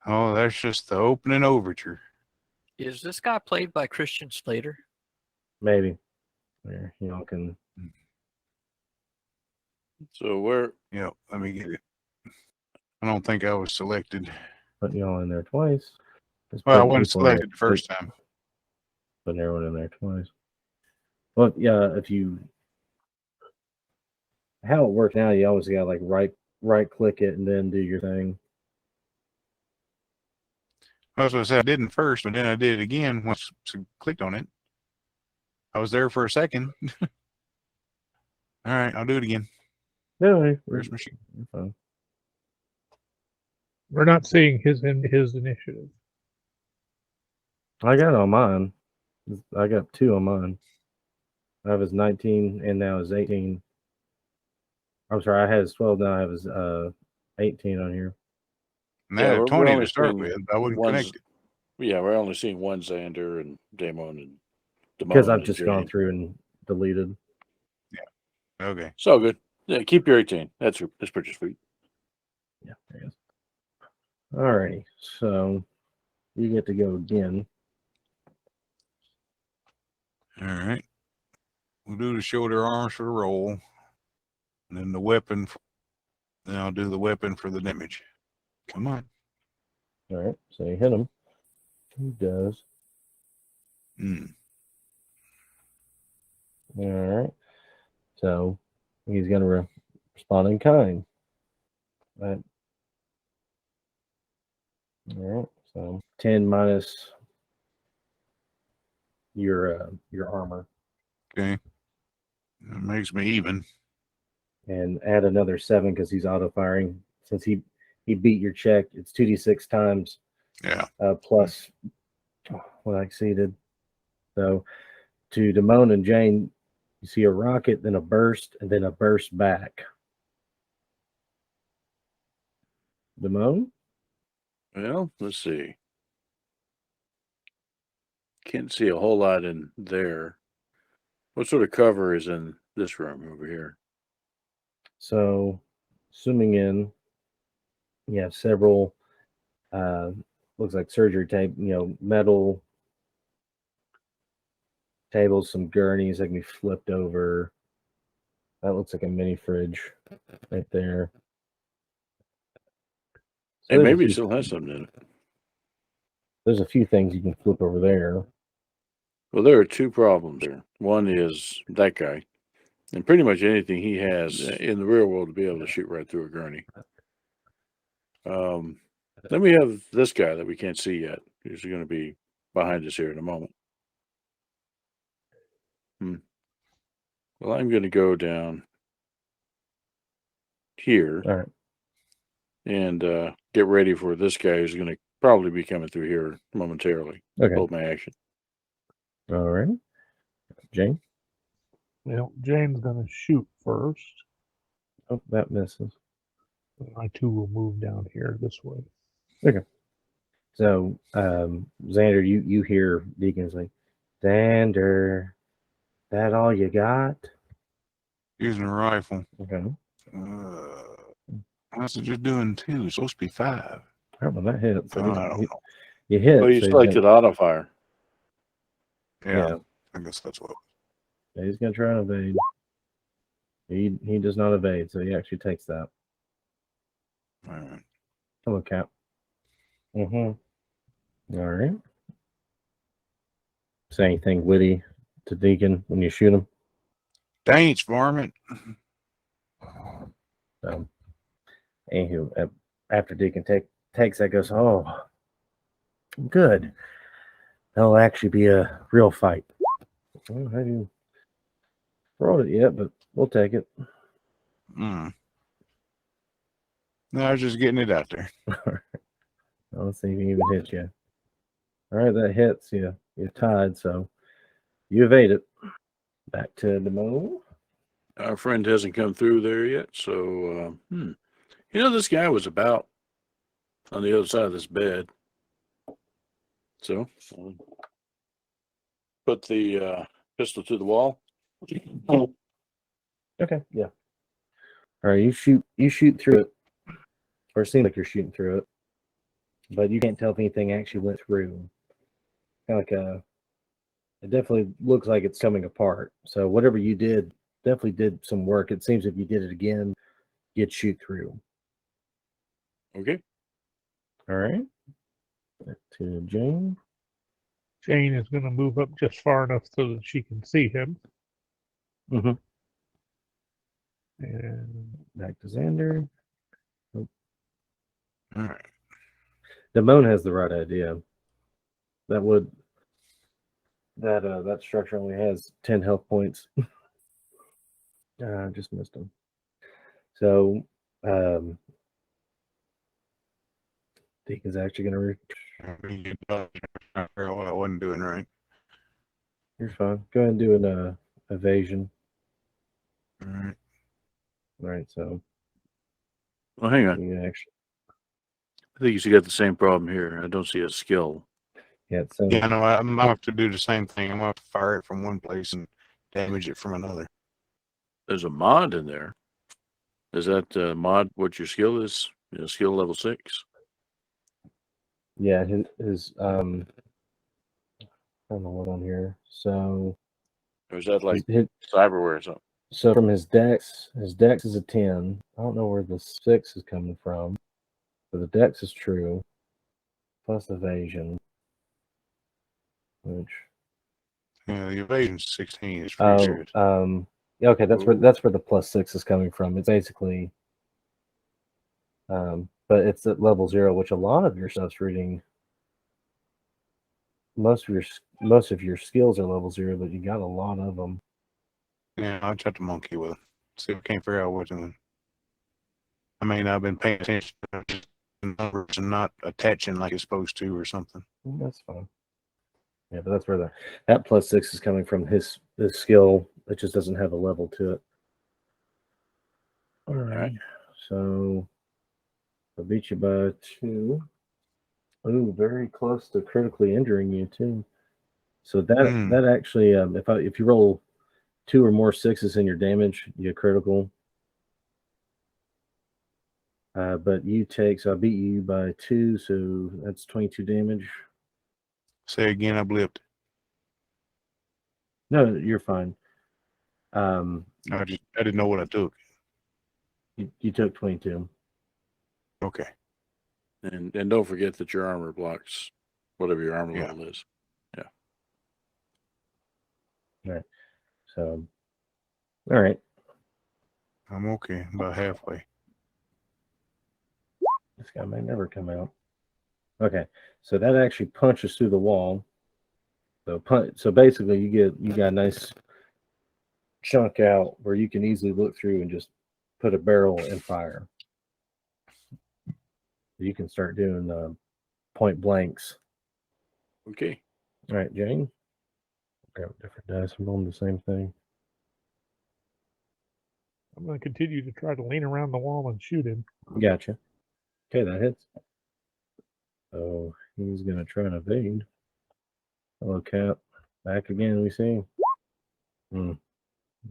Oh, that's just the opening overture. Is this guy played by Christian Slater? Maybe. There, y'all can. So where? Yeah, let me get it. I don't think I was selected. Put y'all in there twice. Just Well, I putting wasn't people in there- selected the first time. Putting everyone in there twice. Well, yeah, if you how it works now, you always got like right click it and then do your thing. I was going to say I didn't first, but then I did it again once I clicked on it. I was there for a second. All right, I'll do it again. No, Where's my sheet? fine. We're not seeing his initiative. I got it on mine. I got 2 on mine. I have his 19 and now his 18. I'm sorry, I had his 12, now I have his 18 on here. And Yeah, that had we're 20 only to start seeing with. I wasn't ones- connected. Yeah, we're only seeing one Xander and Damon and because Damone I've and just gone Jane. through and deleted. Okay. So good. Yeah, keep your 18. That's pretty sweet. Yeah, there it is. Alrighty, so you get to go again. All right. We'll do the shoulder arms for the roll. And then the weapon. Then I'll do the weapon for the damage. Come on. All right, so you hit him. He does. Hmm. All right, so he's going to respond in kind. Right. All right, so 10 minus your armor, Okay. That makes me even. and add another 7 because he's auto firing. Since he beat your check, it's 2d6 times Yeah. plus what I exceeded. So to Damone and Jane, you see a rocket, then a burst, and then a burst back. Damone? Well, let's see. Can't see a whole lot in there. What sort of cover is in this room over here? So zooming in, you have several looks like surgery tape, metal tables, some gurneys that can be flipped over. That looks like a mini fridge right there. So Hey, there's a maybe it few- still has something in it. There's a few things you can flip over there. Well, there are two problems there. One is that guy, and pretty much anything he has in the real world to be able to shoot right through a gurney. Then we have this guy that we can't see yet. He's going to be behind us here in a moment. Well, I'm going to go down here All right. and get ready for this guy who's going to probably be coming through here momentarily. Okay. Hold my action. All right. Jane? Well, Jane's gonna shoot first. Oh, that misses. I too will move down here this way. So, Xander, you hear Deacon's like, Xander, that all you got? Using a rifle. Okay. How's it just doing 2? It's supposed to be 5. I don't know, that hits. So I don't know. you hit. Well, you so he's selected auto fire. Yeah. I guess that's what. he's going to try and evade. He does not evade, so he actually takes that. All right. Hello, Cap. Mm-hmm. All right. Say anything witty to Deacon when you shoot him? Thanks, varmint. Anywho, after Deacon takes that, goes, oh, good. That'll actually be a real fight. Well, have you rolled it yet, but we'll take it. No, I was just getting it out there. Let's see if he even hits you. All right, that hits you. You're tied, so you evade it. Back to Damone. Our friend hasn't come through there yet, so this guy was about on the other side of this bed. So put the pistol to the wall. Okay, yeah. All right, you shoot through it, or it seems like you're shooting through it, but you can't tell if anything actually went through. Kind of it definitely looks like it's coming apart. So whatever you did definitely did some work. It seems if you did it again, you'd shoot through. Okay. All right. Back to Jane. Jane is gonna move up just far enough so that she can see him. Mm-hmm. And Back to Xander. All right. Damone has the right idea. That structure only has 10 health points. I just missed him. So Deacon's actually gonna I wasn't doing right. You're fine. Go ahead and do an evasion. All right. All right, so Well, hang on. you actually I think you got the same problem here. I don't see a skill. Yeah, so Yeah, I know. I'm gonna have to do the same thing. I'm gonna have to fire it from one place and damage it from another. There's a mod in there. Is that mod what your skill is? Skill level 6? yeah, his I don't know what on here. So Or is that like his, cyberware or something? so from his dex is a 10. I don't know where the 6 is coming from, but the dex is true. Plus evasion, which Yeah, the evasion's 16 is pretty good. yeah, okay, that's Ooh. where the +6 is coming from. It's basically but it's at level 0, which a lot of your stuff's reading. Most of your skills are level 0, but you got a lot of them. Yeah, I'll try to monkey with it. See if I can't figure out what's in it. I mean, I've been paying attention to the numbers and not attaching like it's supposed to or something. That's fine. Yeah, but that's where that +6 is coming from. His skill, it just doesn't have a level to it. All right. So I beat you by 2. Ooh, very close to critically injuring you too. So that actually, if you roll 2 or more 6s in your damage, you get critical. But you take, so I beat you by 2, so that's 22 damage. Say again, I blipped. No, you're fine. I didn't know what I took. You took 22. Okay. And don't forget that your armor blocks whatever your armor Yeah. level is. Yeah. All right. So, all right. I'm okay. About halfway. This guy may never come out. Okay. So that actually punches through the wall. So basically you got a nice chunk out where you can easily look through and just put a barrel and fire. You can start doing point blanks. Okay. All right, Jane. Grab different dice. I'm on the same thing. I'm going to continue to try to lean around the wall and shoot him. Gotcha. Okay, that hits. So he's gonna try and evade. Hello, Cap. Back again, we see.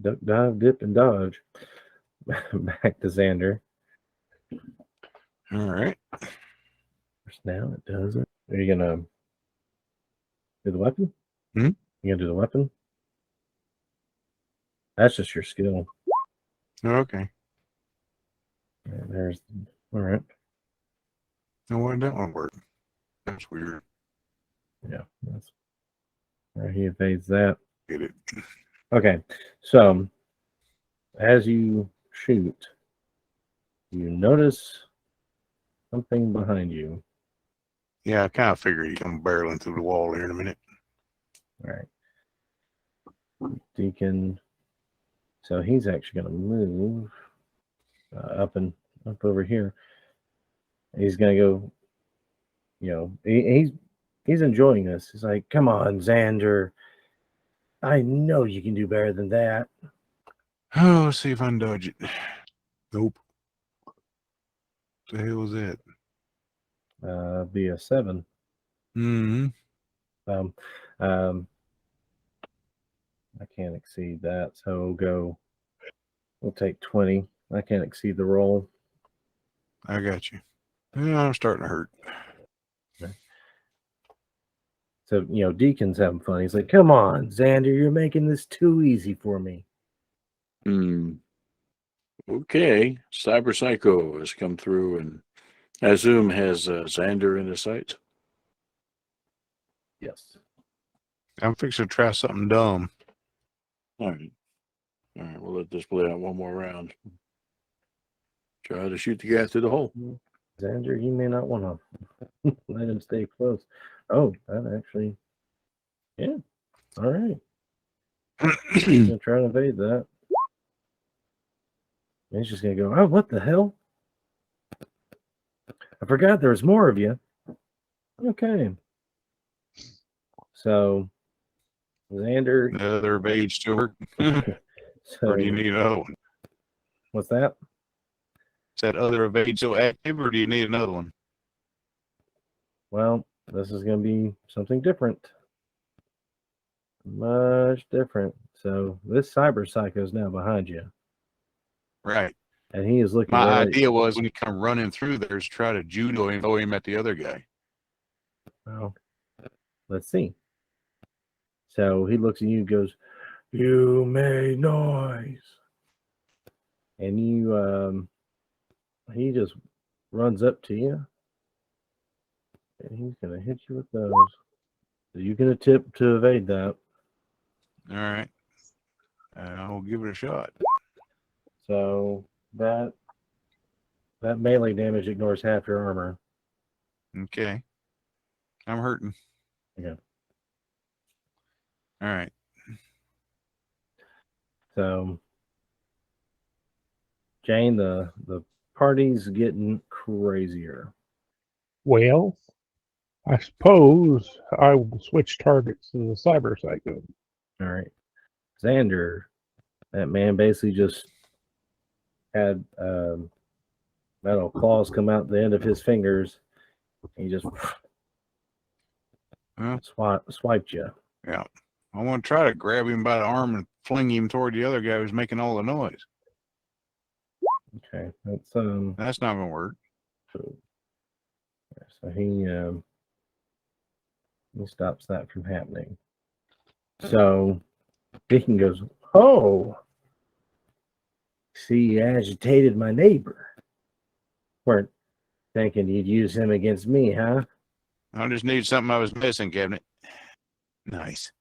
Duck, dive, dip, and dodge. Back to Xander. All right. Now it doesn't. Are you gonna do the weapon? Hmm? You gonna do the weapon? That's just your skill. Okay. Yeah, there's all right. No, why did that one work? That's weird. Yeah, that's all right. He evades that. Get it. Okay, so as you shoot, you notice something behind you. Yeah, I kind of figured he'd come barreling through the wall here in a minute. All right, Deacon. So he's actually going to move up over here. He's going to go. You know, he's enjoying this. He's like, "Come on, Xander. I know you can do better than that." Oh, let's see if I can dodge it. Nope. What the hell was that? Be a 7. Mm-hmm. I can't exceed that, so we'll take 20. I can't exceed the roll. I got you. Yeah, I'm starting to hurt. So, Deacon's having fun. He's like, "Come on, Xander, you're making this too easy for me." Okay. Cyber Psycho has come through, and I assume has Xander in his sights. Yes. I'm fixing to try something dumb. All right. We'll let this play out one more round. Try to shoot the guy through the hole. Xander, you may not want to let him stay close. Oh, that actually, yeah. All right. He's gonna try and evade that. He's just gonna go, "Oh, what the hell? I forgot there was more of you." Okay. So, Xander. The other evade still work? So, Or do you need another one? what's that? Is that other evade still active, or do you need another one? Well, this is going to be something different. Much different. So this cyber psycho is now behind you, Right. and he is looking My right at idea you. was when you come running through there is try to judo him, throw him at the other guy. Well, let's see. So he looks at you and goes, "You made noise." And he just runs up to you, and he's going to hit you with those. So you can attempt to evade that. All right. I'll give it a shot. So that melee damage ignores half your armor. Okay. I'm hurting. Yeah. All right. So Jane, the party's getting crazier. Well, I suppose I will switch targets to the cyber psycho. All right. Xander, that man basically just had metal claws come out the end of his fingers. He just swiped you. Yeah. I want to try to grab him by the arm and fling him toward the other guy who's making all the noise. Okay. That's not going to work. so he stops that from happening. So Deacon goes, "Oh, see, you agitated my neighbor. Weren't thinking you'd use him against me, huh?" I just need something I was missing, Cabinet. Nice.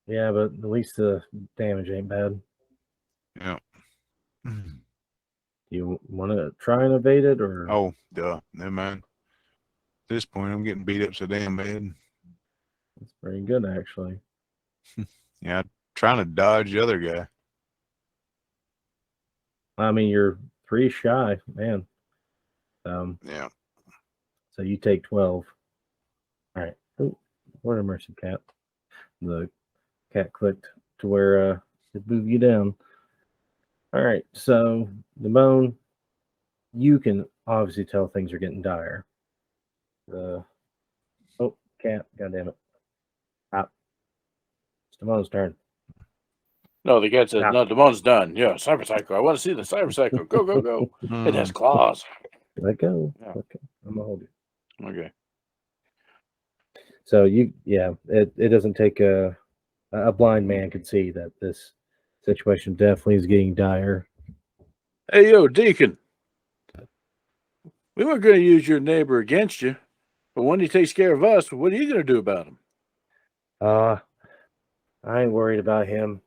Yeah, but at least the damage ain't bad. Yeah. You want to try and evade it, or? Oh, duh. Never mind. At this point, I'm getting beat up so damn bad. That's pretty good, actually. Yeah, trying to dodge the other guy. I mean, you're 3 shy, man. Yeah. So you take 12. All right. Ooh, what a mercy, cat. The cat clicked to where it moved you down. All right. So the bone, you can obviously tell things are getting dire. Cat, goddamn it. Stop. It's Damone's turn. No, the cat says, Stop. no, Damone's done. Yeah, Cyber Psycho. I want to see the Cyber Psycho. Go, go, go. It has claws. Let go. Yeah. Okay. I'm going to hold you. Okay. So it doesn't take a blind man could see that this situation definitely is getting dire. Hey, yo, Deacon. We weren't going to use your neighbor against you, but when he takes care of us, what are you going to do about him? I ain't worried about him.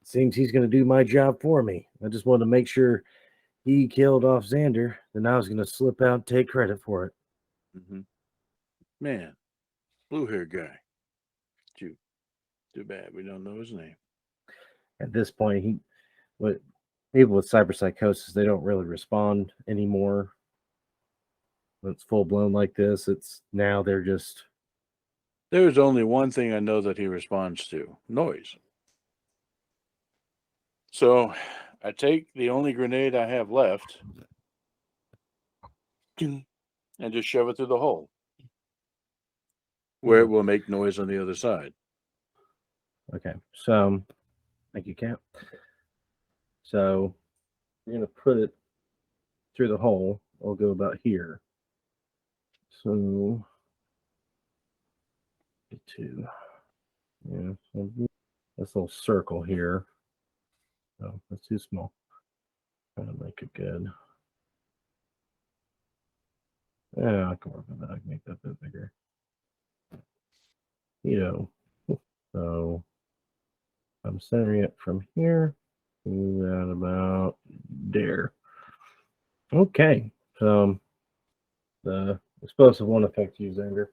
Seems he's going to do my job for me. I just wanted to make sure he killed off Xander, then I was going to slip out and take credit for it. Mm-hmm. Man, blue-haired guy. Too bad we don't know his name. At this point, people with cyberpsychosis, they don't really respond anymore. When it's full-blown like this, they're just... There's only one thing I know that he responds to: noise. So I take the only grenade I have left and just shove it through the hole where it will make noise on the other side. Okay, so thank you, Cap. So you're going to put it through the hole. I'll go about here. So, so this little circle here. Oh, that's too small. Trying to make it good. Yeah, I can work on that. I can make that a bit bigger. So I'm centering it from here to that about there. Okay, so the explosive won't affect you, Xander.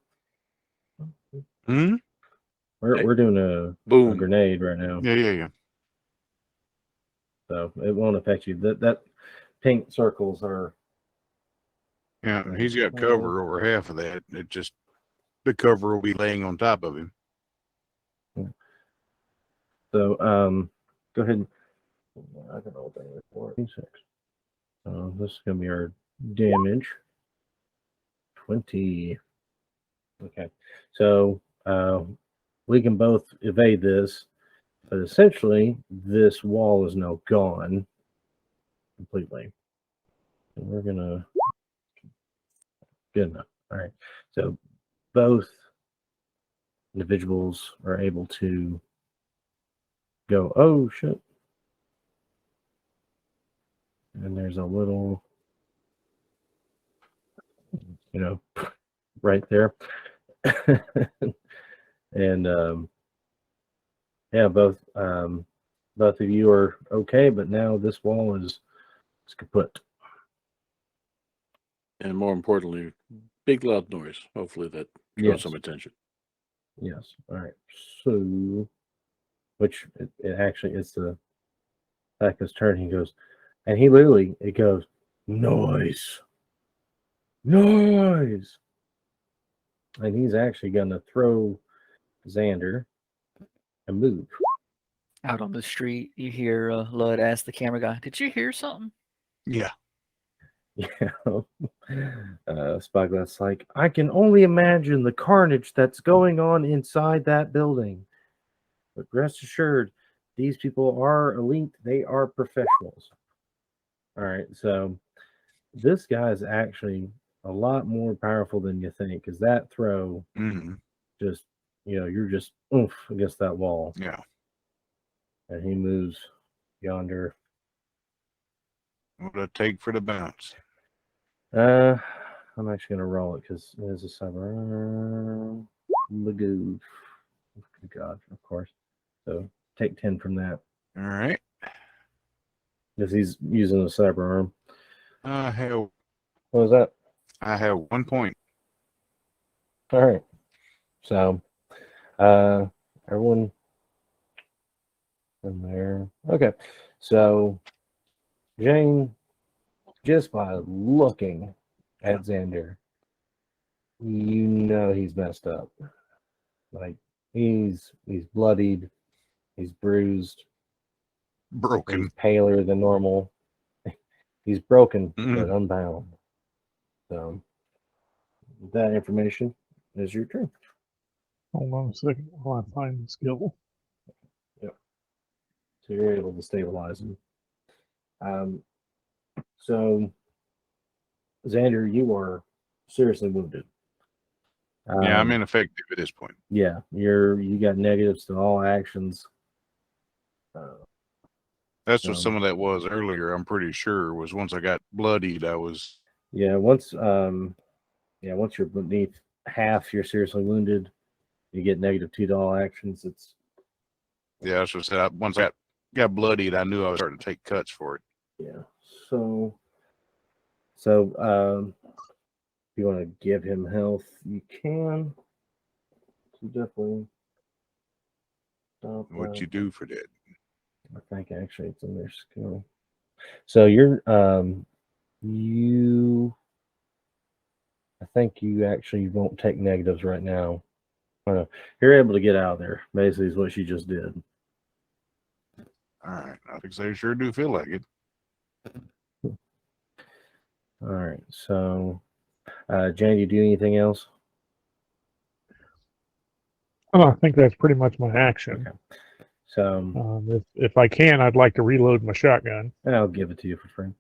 We're doing a grenade right now. Yeah. So it won't affect you. That pink circles are... Yeah, he's got cover over half of that. The cover will be laying on top of him. So go ahead. I don't know what that is for. 6. This is gonna be our damage. 20. Okay. So we can both evade this, but essentially this wall is now gone completely. And we're gonna good enough. All right. So both individuals are able to go, oh shit. And there's a little, right there. And yeah, both of you are okay, but now this wall is kaput. And more importantly, big loud noise. Hopefully that draws Yes. some attention. Yes. All right. So, which it actually it's the Becca's turn. He goes, and he literally it goes noise, noise, and he's actually gonna throw Xander and move. Out on the street, you hear Lud ask the camera guy, "Did you hear something?" Yeah. Yeah. Spyglass like, I can only imagine the carnage that's going on inside that building. But rest assured, these people are elite. They are professionals. All right. So this guy is actually a lot more powerful than you think. Because that throw Hmm. just, you're just oomph against that wall. Yeah. And he moves yonder. What would I take for the bounce? I'm actually gonna roll it because it is a cyber magoo. Good God, of course. So take 10 from that. All right. Because he's using a cyber arm. I have What was that? 1 point. All right. So everyone in there. Okay. So Jane, just by looking at Xander, he's messed up. Like he's bloodied, he's bruised, Broken. he's paler than normal. He's broken Mm. but unbound. So that information is your turn. Hold on a second while I find the skill. So you're able to stabilize him. So Xander, you are seriously wounded. Yeah, I'm ineffective at this point. Yeah, you got negatives to all actions. That's what some of that was earlier. I'm pretty sure was once I got bloodied, I was. Yeah, once you're beneath half, you're seriously wounded. You get -2 to all actions. It's Yeah, that's what I said. Once I got bloodied, I knew I was starting to take cuts for it. yeah. So if you want to give him health, you can. So definitely stop What that. you do for that? I think actually it's in their skill. So you're I think you actually won't take negatives right now. You're able to get out of there. Basically, is what she just did. All right, I think they sure do feel like it. All right. So, Jane, do you do anything else? I think that's pretty much my action. Okay. So, if I can, I'd like to reload my shotgun. I'll give it to you for free.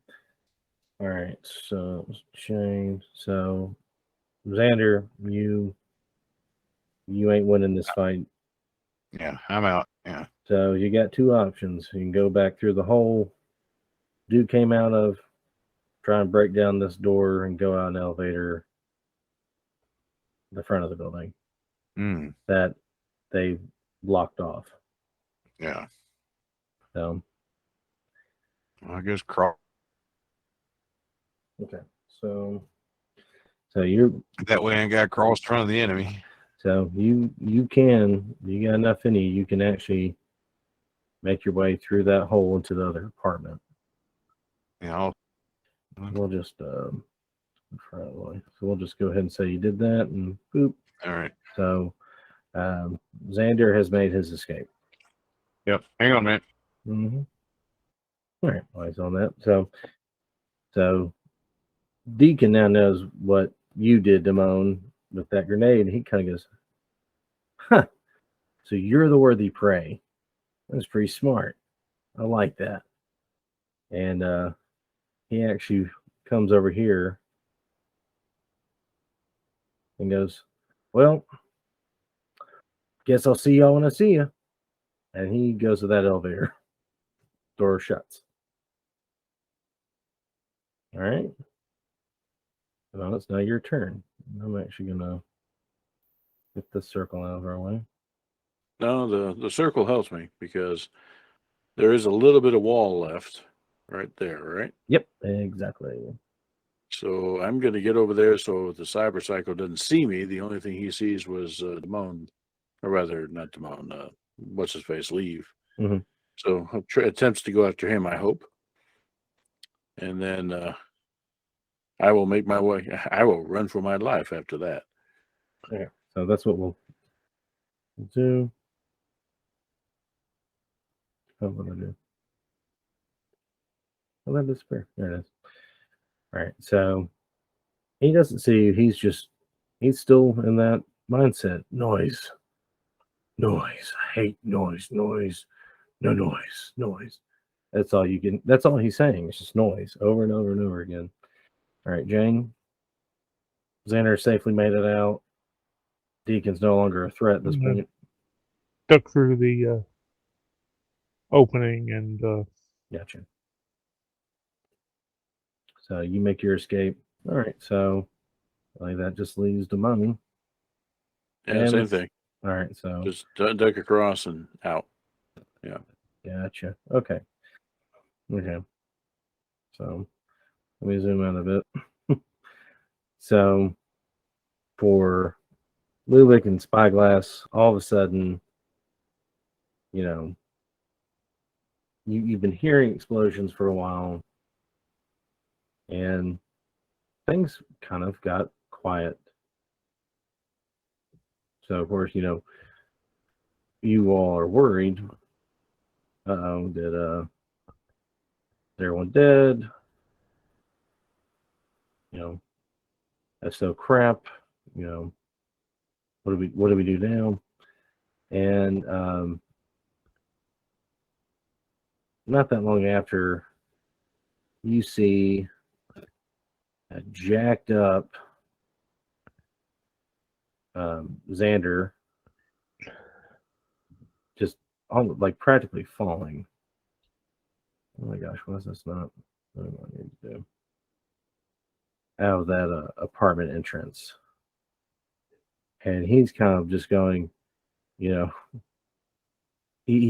All right. So, Jane. So, Xander, you ain't winning this fight. Yeah, I'm out. Yeah. So you got two options. You can go back through the hole dude came out of, try and break down this door and go out an elevator, the front of the building that they blocked off. Yeah. So I guess cross. Okay. So you're That way I ain't got to cross in front of the enemy. So you got enough in you can actually make your way through that hole into the other apartment. Yeah. We'll just so we'll just go ahead and say you did that and boop. All right. So Xander has made his escape. Yep. Hang on a minute. Mm-hmm. All right, eyes on that. So Deacon now knows what you did, Damone, with that grenade. And he kind of goes, huh, so you're the worthy prey. That's pretty smart. I like that. And he actually comes over here and goes, well, guess I'll see y'all when I see you. And he goes to that elevator. Door shuts. All right. Well, it's now your turn. I'm actually going to get this circle out of our way. No, the circle helps me because there is a little bit of wall left right there, right? Yep, exactly. So I'm going to get over there so the cyber psycho doesn't see me. The only thing he sees was Damone, or rather, not Damone, what's his face, leave. Mhm. So attempts to go after him, I hope. And then I will make my way. I will run for my life after that. Okay, so that's what we'll do. Oh, what do I do? Oh, that disappear. There it is. All right, so he doesn't see you. He's still in that mindset. Noise. Noise. I hate noise. Noise. No noise. Noise. That's all you can. That's all he's saying. It's just noise over and over and over again. All right, Jane. Xander safely made it out. Deacon's no longer a threat at this Mhm. point. Duck through the opening and Gotcha. So you make your escape. All right, so like that just leaves the money. Yeah, And same thing. All right, so Just duck across and out. Yeah. gotcha. Okay. Okay. So let me zoom out a bit. So for Lulick and Spyglass, all of a sudden, you've been hearing explosions for a while, and things kind of got quiet. So of course, you all are worried. Is everyone dead? That's so crap. What do we do now? And not that long after, you see a jacked up Xander just like practically falling. Oh my gosh, what is this not? What do I need to do? Out of that apartment entrance. And he's kind of just going, he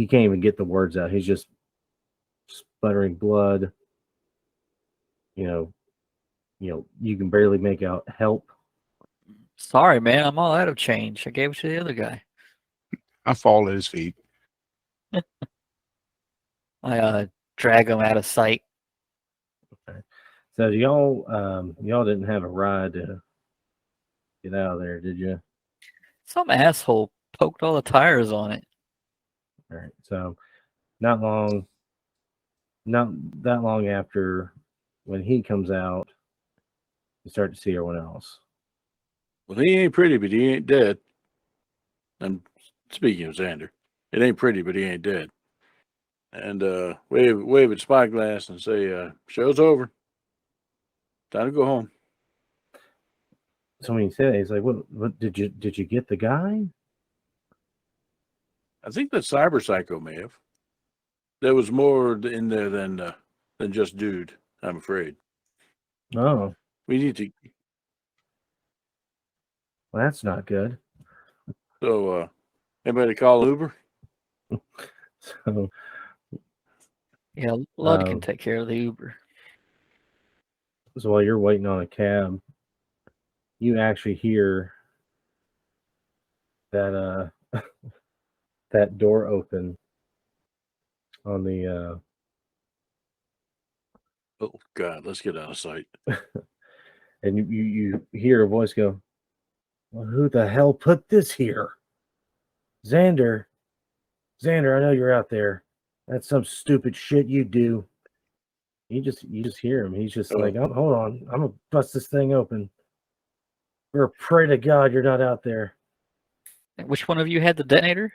can't even get the words out. He's just sputtering blood. You can barely make out help. Sorry, man. I'm all out of change. I gave it to the other guy. I fall at his feet. I drag him out of sight. Okay. So y'all didn't have a ride to get out of there, did you? Some asshole poked all the tires on it. All right. So not that long after, when he comes out, you start to see everyone else. Well, he ain't pretty, but he ain't dead. I'm speaking of Xander. It ain't pretty, but he ain't dead. And wave at Spyglass and say, show's over. Time to go home. So when he said it, he's like, "What did you get the guy?" I think that cyber psycho may have. There was more in there than just dude, I'm afraid. Oh, We need to. well, that's not good. So, anybody call Uber? So Yeah, Lud can take care of the Uber. So while you're waiting on a cab, you actually hear that that door open on the Oh God, let's get out of sight. and you hear a voice go, "Well, who the hell put this here? Xander, I know you're out there. That's some stupid shit you do." You just hear him. He's just like, "Oh, hold on, I'm gonna bust this thing open." We're pray to God you're not out there. Which one of you had the detonator?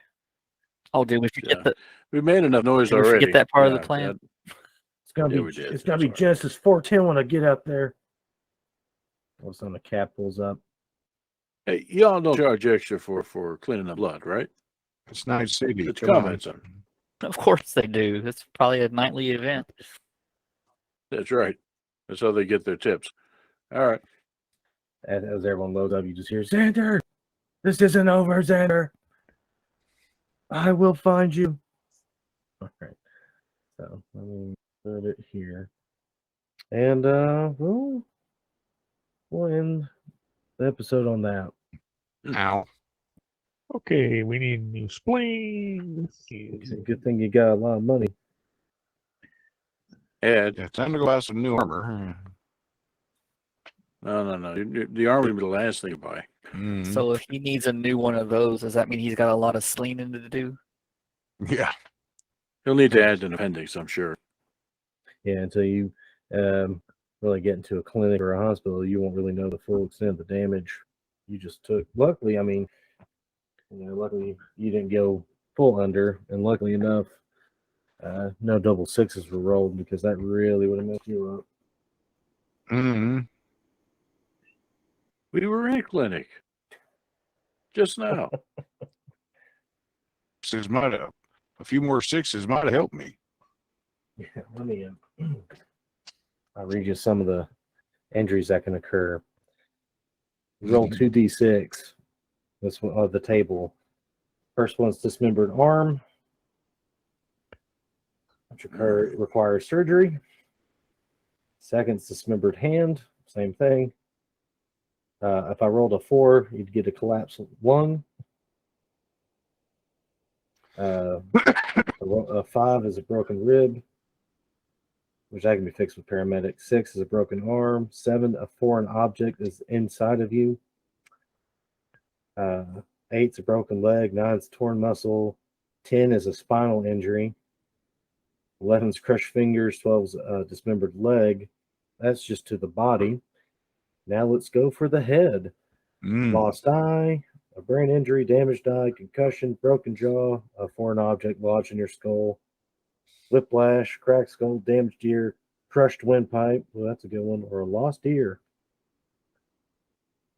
Oh, did we forget Yeah. that? We made enough noise Did we already. forget that part of the Yeah, plan? It's gonna Yeah, be we did. it's gonna be Sorry. Genesis 4:10 when I get out there. All of a sudden the cat pulls up. Hey, y'all don't charge extra for cleaning the blood, right? It's Night City. It's Come on. comment center. Of course they do. It's probably a nightly event. That's right. That's how they get their tips. All right. As everyone loads up, you just hear, Xander, this isn't over, Xander. I will find you. All right. So let me put it here. And we'll end the episode on that. Ow. Okay, we need a new spleen. It's a good thing you got a lot of money. Ed. Yeah, time to go buy some new armor. No. The armor would be the last thing to buy. Mhm. So if he needs a new one of those, does that mean he's got a lot of sleening to do? Yeah. He'll need to add an appendix, I'm sure. Yeah, until you really get into a clinic or a hospital, you won't really know the full extent of the damage you just took. Luckily, I mean, luckily you didn't go full under, and luckily enough, no double sixes were rolled because that really would have messed you up. Mm-hmm. We were in a clinic just now. Sixes might have. A few more sixes might have helped me. Yeah, let me. I'll read you some of the injuries that can occur. Roll 2d6. This one of the table. First one's dismembered arm, which requires surgery. Second's dismembered hand, same thing. If I rolled a 4, you'd get a collapsed lung. A 5 is a broken rib, which that can be fixed with paramedics. 6 is a broken arm. 7, a foreign object is inside of you. 8's a broken leg. 9's torn muscle. 10 is a spinal injury. 11's crushed fingers. 12's a dismembered leg. That's just to the body. Now let's go for the head. Lost eye, a brain injury, damaged eye, concussion, broken jaw, a foreign object lodged in your skull, whiplash, cracked skull, damaged ear, crushed windpipe. Well, that's a good one. Or a lost ear.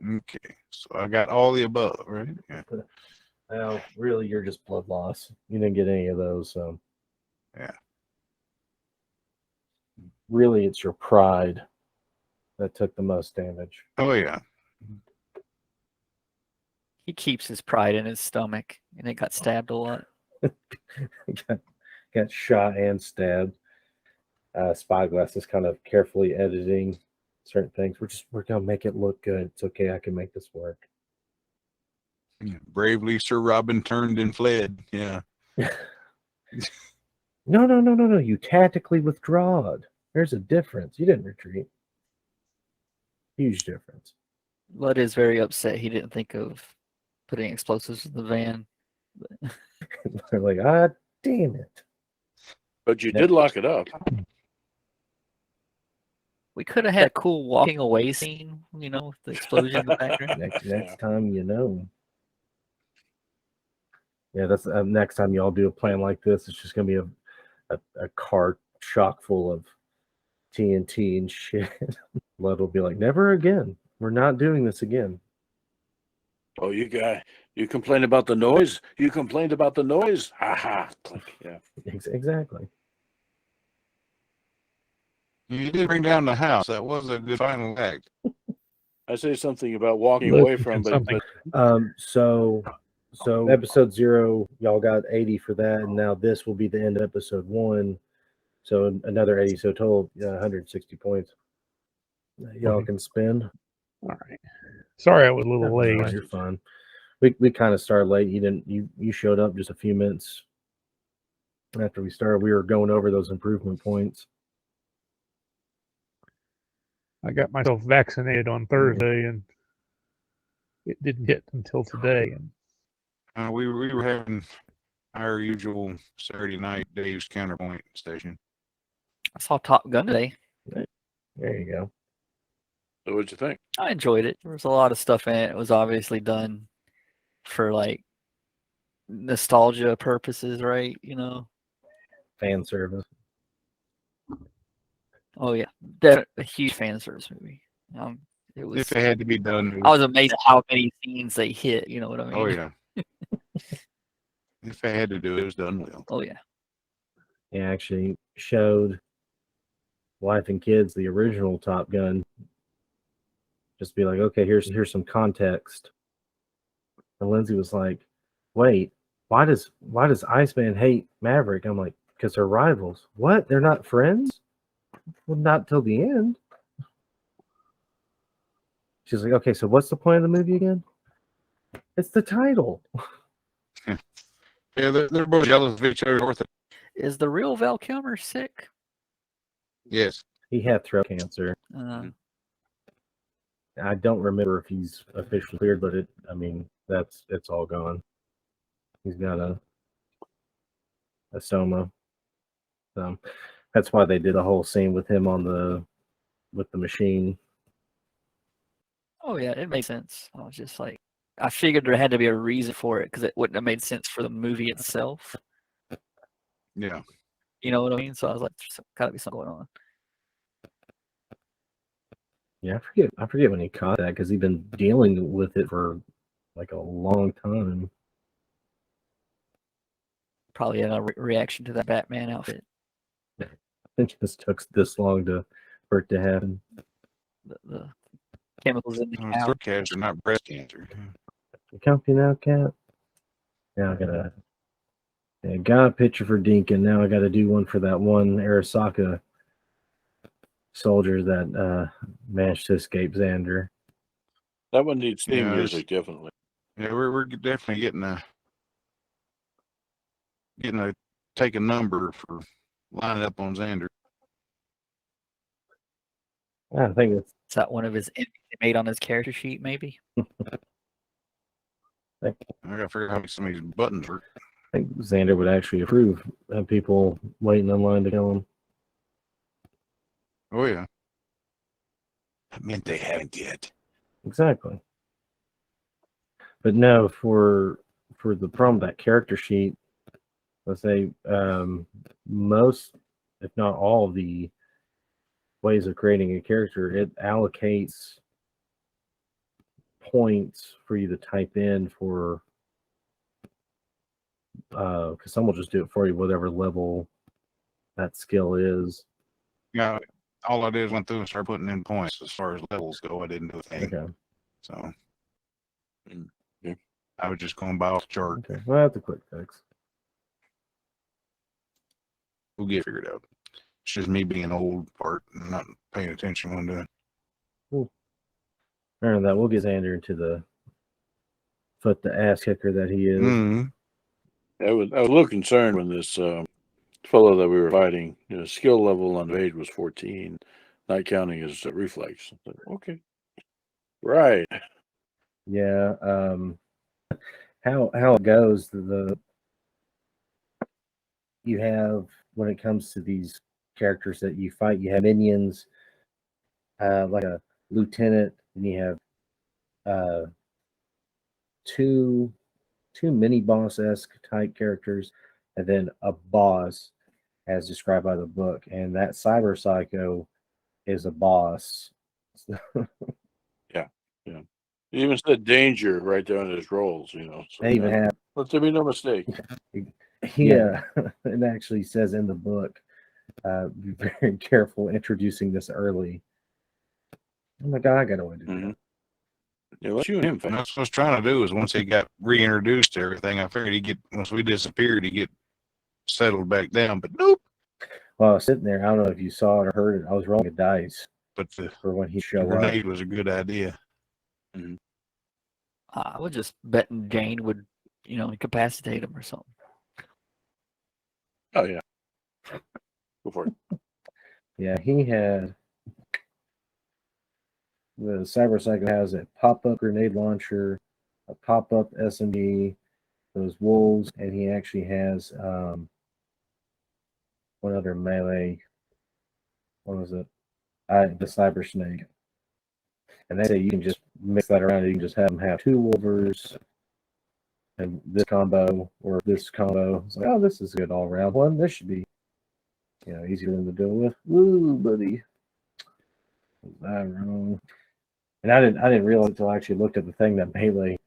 Okay. So I got all the above, right? Yeah. Well, really, you're just blood loss. You didn't get any of those. So. Yeah. Really, it's your pride that took the most damage. Oh, yeah. He keeps his pride in his stomach, and it got stabbed a lot. got shot and stabbed. Spyglass is kind of carefully editing certain things. We're gonna make it look good. It's okay. I can make this work. Yeah. Bravely, Sir Robin turned and fled. Yeah. No. You tactically withdrawed. There's a difference. You didn't retreat. Huge difference. Bud is very upset. He didn't think of putting explosives in the van. They're like, damn it. But you did lock it up. We could have had a cool walking away scene, with the explosion in the background. Next time, Yeah, that's next time y'all do a plan like this. It's just gonna be a cart chock full of TNT and shit. Blood will be like, never again. We're not doing this again. Oh, you complained about the noise? You complained about the noise? Ha ha. Yeah. Exactly. You did bring down the house. That was a good final act. I say something about walking Look, away from, something. So episode 0, y'all got 80 for that, and now this will be the end of episode 1. So another 80, so total 160 points. Y'all can spend. All right. Sorry I was a little No, late. you're fine. We kind of started late. You showed up just a few minutes after we started. We were going over those improvement points. I got myself vaccinated on Thursday, and it didn't hit until today. And We were having our usual Saturday night Dave's Counterpoint station. I saw Top Gun today. There you go. So what'd you think? I enjoyed it. There was a lot of stuff in it. It was obviously done for like nostalgia purposes, right? You know. Fan service. Oh yeah, a huge fan service movie. It was. If it had to be done, I was amazed at how many scenes they hit. You know what I mean? oh yeah. If I had to do it, it was done well. Oh yeah. He actually showed wife and kids the original Top Gun. Just be like, okay, here's some context. And Lindsay was like, wait, why does Iceman hate Maverick? I'm like, because they're rivals. What? They're not friends? Well, not till the end. She's like, okay, so what's the point of the movie again? It's the title. Yeah, they're both jealous of each other. Is the real Val Kilmer sick? Yes. He had throat cancer. I don't remember if he's officially cleared, but it's all gone. He's got a stoma. So that's why they did a whole scene with him with the machine. Oh yeah, it makes sense. I was just like, I figured there had to be a reason for it because it wouldn't have made sense for the movie itself. Yeah. You know what I mean? So I was like, there's gotta be something going on. Yeah, I forget when he caught that because he'd been dealing with it for like a long time. Probably a reaction to that Batman outfit. It just took this long for it to happen. The chemicals in the cow. Throat cancer, not breast cancer. You comfy now, Cat? Now I got a picture for Deacon. Now I got to do one for that one Arasaka soldier that managed to escape Xander. That one needs theme Yeah, music, definitely. Yeah, we're definitely getting a take a number for lining up on Xander. I think Is that one of his he made on his character sheet, maybe? I gotta figure out how many some of these buttons are. I think Xander would actually approve of people waiting in line to kill him. Oh yeah. That meant they haven't yet. Exactly. But no, for the problem with that character sheet, let's say most, if not all, of the ways of creating a character, it allocates points for you to type in for because some will just do it for you, whatever level that skill is. Yeah, all I did is went through and started putting in points as far as levels go. I didn't do a thing. Okay. So Yeah. I was just going by off the chart. Okay. Well, that's a quick fix. We'll get it figured out. It's just me being old part and not paying attention when I'm doing. Other than that, we'll get Xander into the ass kicker that he is. Mm-hmm. I was a little concerned when this fellow that we were fighting, skill level on Vade was 14, not counting his reflex. Okay, right. Yeah. How it goes, you have, when it comes to these characters that you fight, you have minions, like a lieutenant, and you have two mini boss-esque type characters, and then a boss as described by the book. And that Cyber Psycho is a boss. Yeah. He even said danger right there on his rolls, So They even have, let there be no mistake. yeah, it actually says in the book, be very careful introducing this early. Oh my God, I got to do that. Yeah, let's you and him. And that's what I was trying to do is once he got reintroduced to everything, I figured once we disappeared, he'd get settled back down. But nope. Well, I was sitting there. I don't know if you saw it or heard it. I was rolling a dice But the for when he showed up. grenade was a good idea. I was just betting Jane would, incapacitate him or something. Oh, yeah. Go for it. Yeah, he had, the Cyber Psycho has a pop-up grenade launcher, a pop-up SMG, those wolves, and he actually has one other melee. What was it? The Cyber Snake. And they say you can just mix that around. You can just have them have 2 Wolvers and this combo or this combo. It's like, oh, this is a good all around one. This should be, easier than to deal with. Woo, buddy. Was I wrong? And I didn't realize until I actually looked at the thing that melee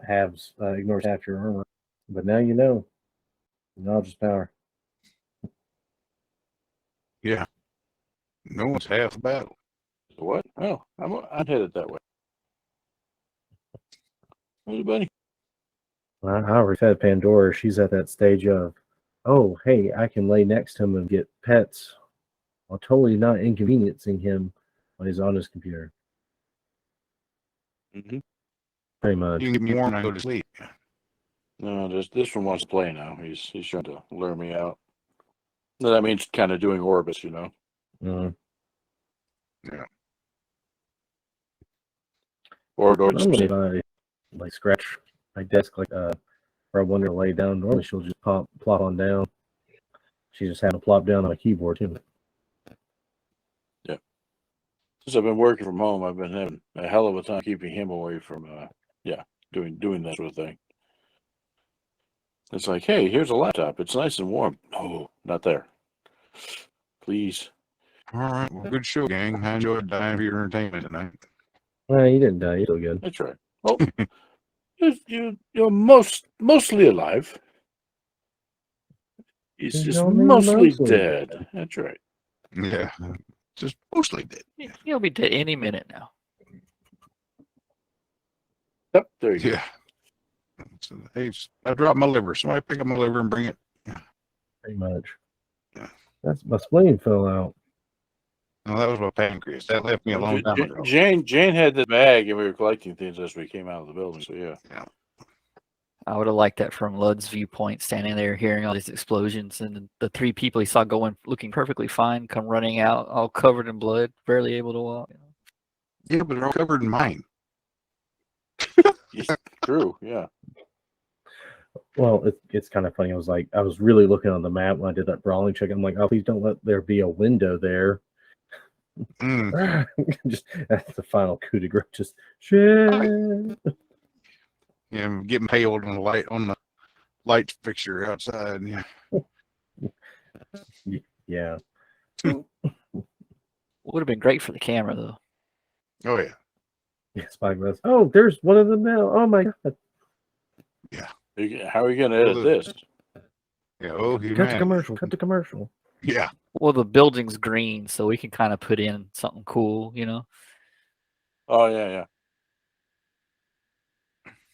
halves ignores half your armor. But now you know. Knowledge is power. Yeah. No one's half the battle. What? Oh, I'd headed that way. Hey, buddy. I already fed Pandora. She's at that stage of, oh, hey, I can lay next to him and get pets while totally not inconveniencing him when he's on his computer. Mm-hmm. Pretty much. You can get me warm and I go to sleep. No, this one wants to play now. He's trying to lure me out. That means kind of doing orbits, Mhm. Yeah. Or go Normally, if I scratch my desk where I want her to lay down, normally she'll just plop on down. She just had to plop down on a keyboard too. Since I've been working from home, I've been having a hell of a time keeping him away from doing that sort of thing. It's like, hey, here's a laptop. It's nice and warm. No, not there. Please. All right. Well, good show, gang. I enjoyed dying for your entertainment tonight. Well, you didn't die. You're still good. That's right. Oh, you're mostly alive. He's He's just only mostly mostly dead. That's right. Yeah. Just mostly dead. He'll be dead any minute now. Yep, there you go. Yeah. So, hey, I dropped my liver. Somebody pick up my liver and bring it. Pretty much. Yeah. That's my spleen fell out. No, that was my pancreas. That left me a long time ago. Jane had the bag, and we were collecting things as we came out of the building. So yeah. I would have liked that from Lud's viewpoint, standing there hearing all these explosions and the 3 people he saw going, looking perfectly fine, come running out, all covered in blood, barely able to walk. Yeah, but they're all covered in mine. True. Yeah. Well, it's kind of funny. I was really looking on the map when I did that brawling check. I'm like, oh, please don't let there be a window there. Just that's the final coup de grace. Just shit. Yeah, I'm getting paled on the light fixture outside. Yeah. Yeah. Would have been great for the camera though. Oh yeah. Yeah, Spike goes, oh, there's one of them now. Oh my god. How are you going to edit this? Yeah. Oh, Cut the commercial. Cut the commercial. Yeah. Well, the building's green, so we can kind of put in something cool, Oh yeah.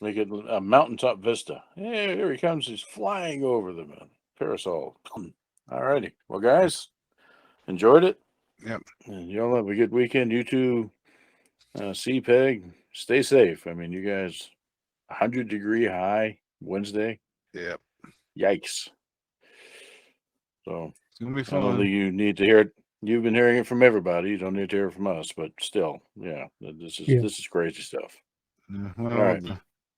Make it a mountaintop vista. Hey, here he comes. He's flying over the parasol. All righty. Well, guys, enjoyed it. Yep. And y'all have a good weekend. You too. See Pegg. Stay safe. I mean, you guys, 100-degree high Wednesday. Yep. Yikes. So It's gonna be I don't fun. think you need to hear it. You've been hearing it from everybody. You don't need to hear it from us, but still, yeah, this is crazy stuff. Yeah, well, All right.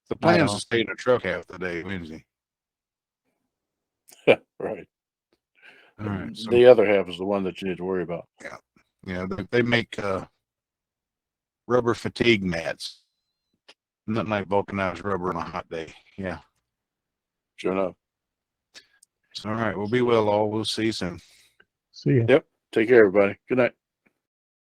the plan's to stay in the truck half the day Wednesday. Right. All right. So, The other half is the one that you need to worry about. yeah, they make rubber fatigue mats. Nothing like vulcanized rubber on a hot day. Yeah. Sure enough. All right. Well, be well, all. We'll see you soon. See ya. Yep. Take care, everybody. Good night.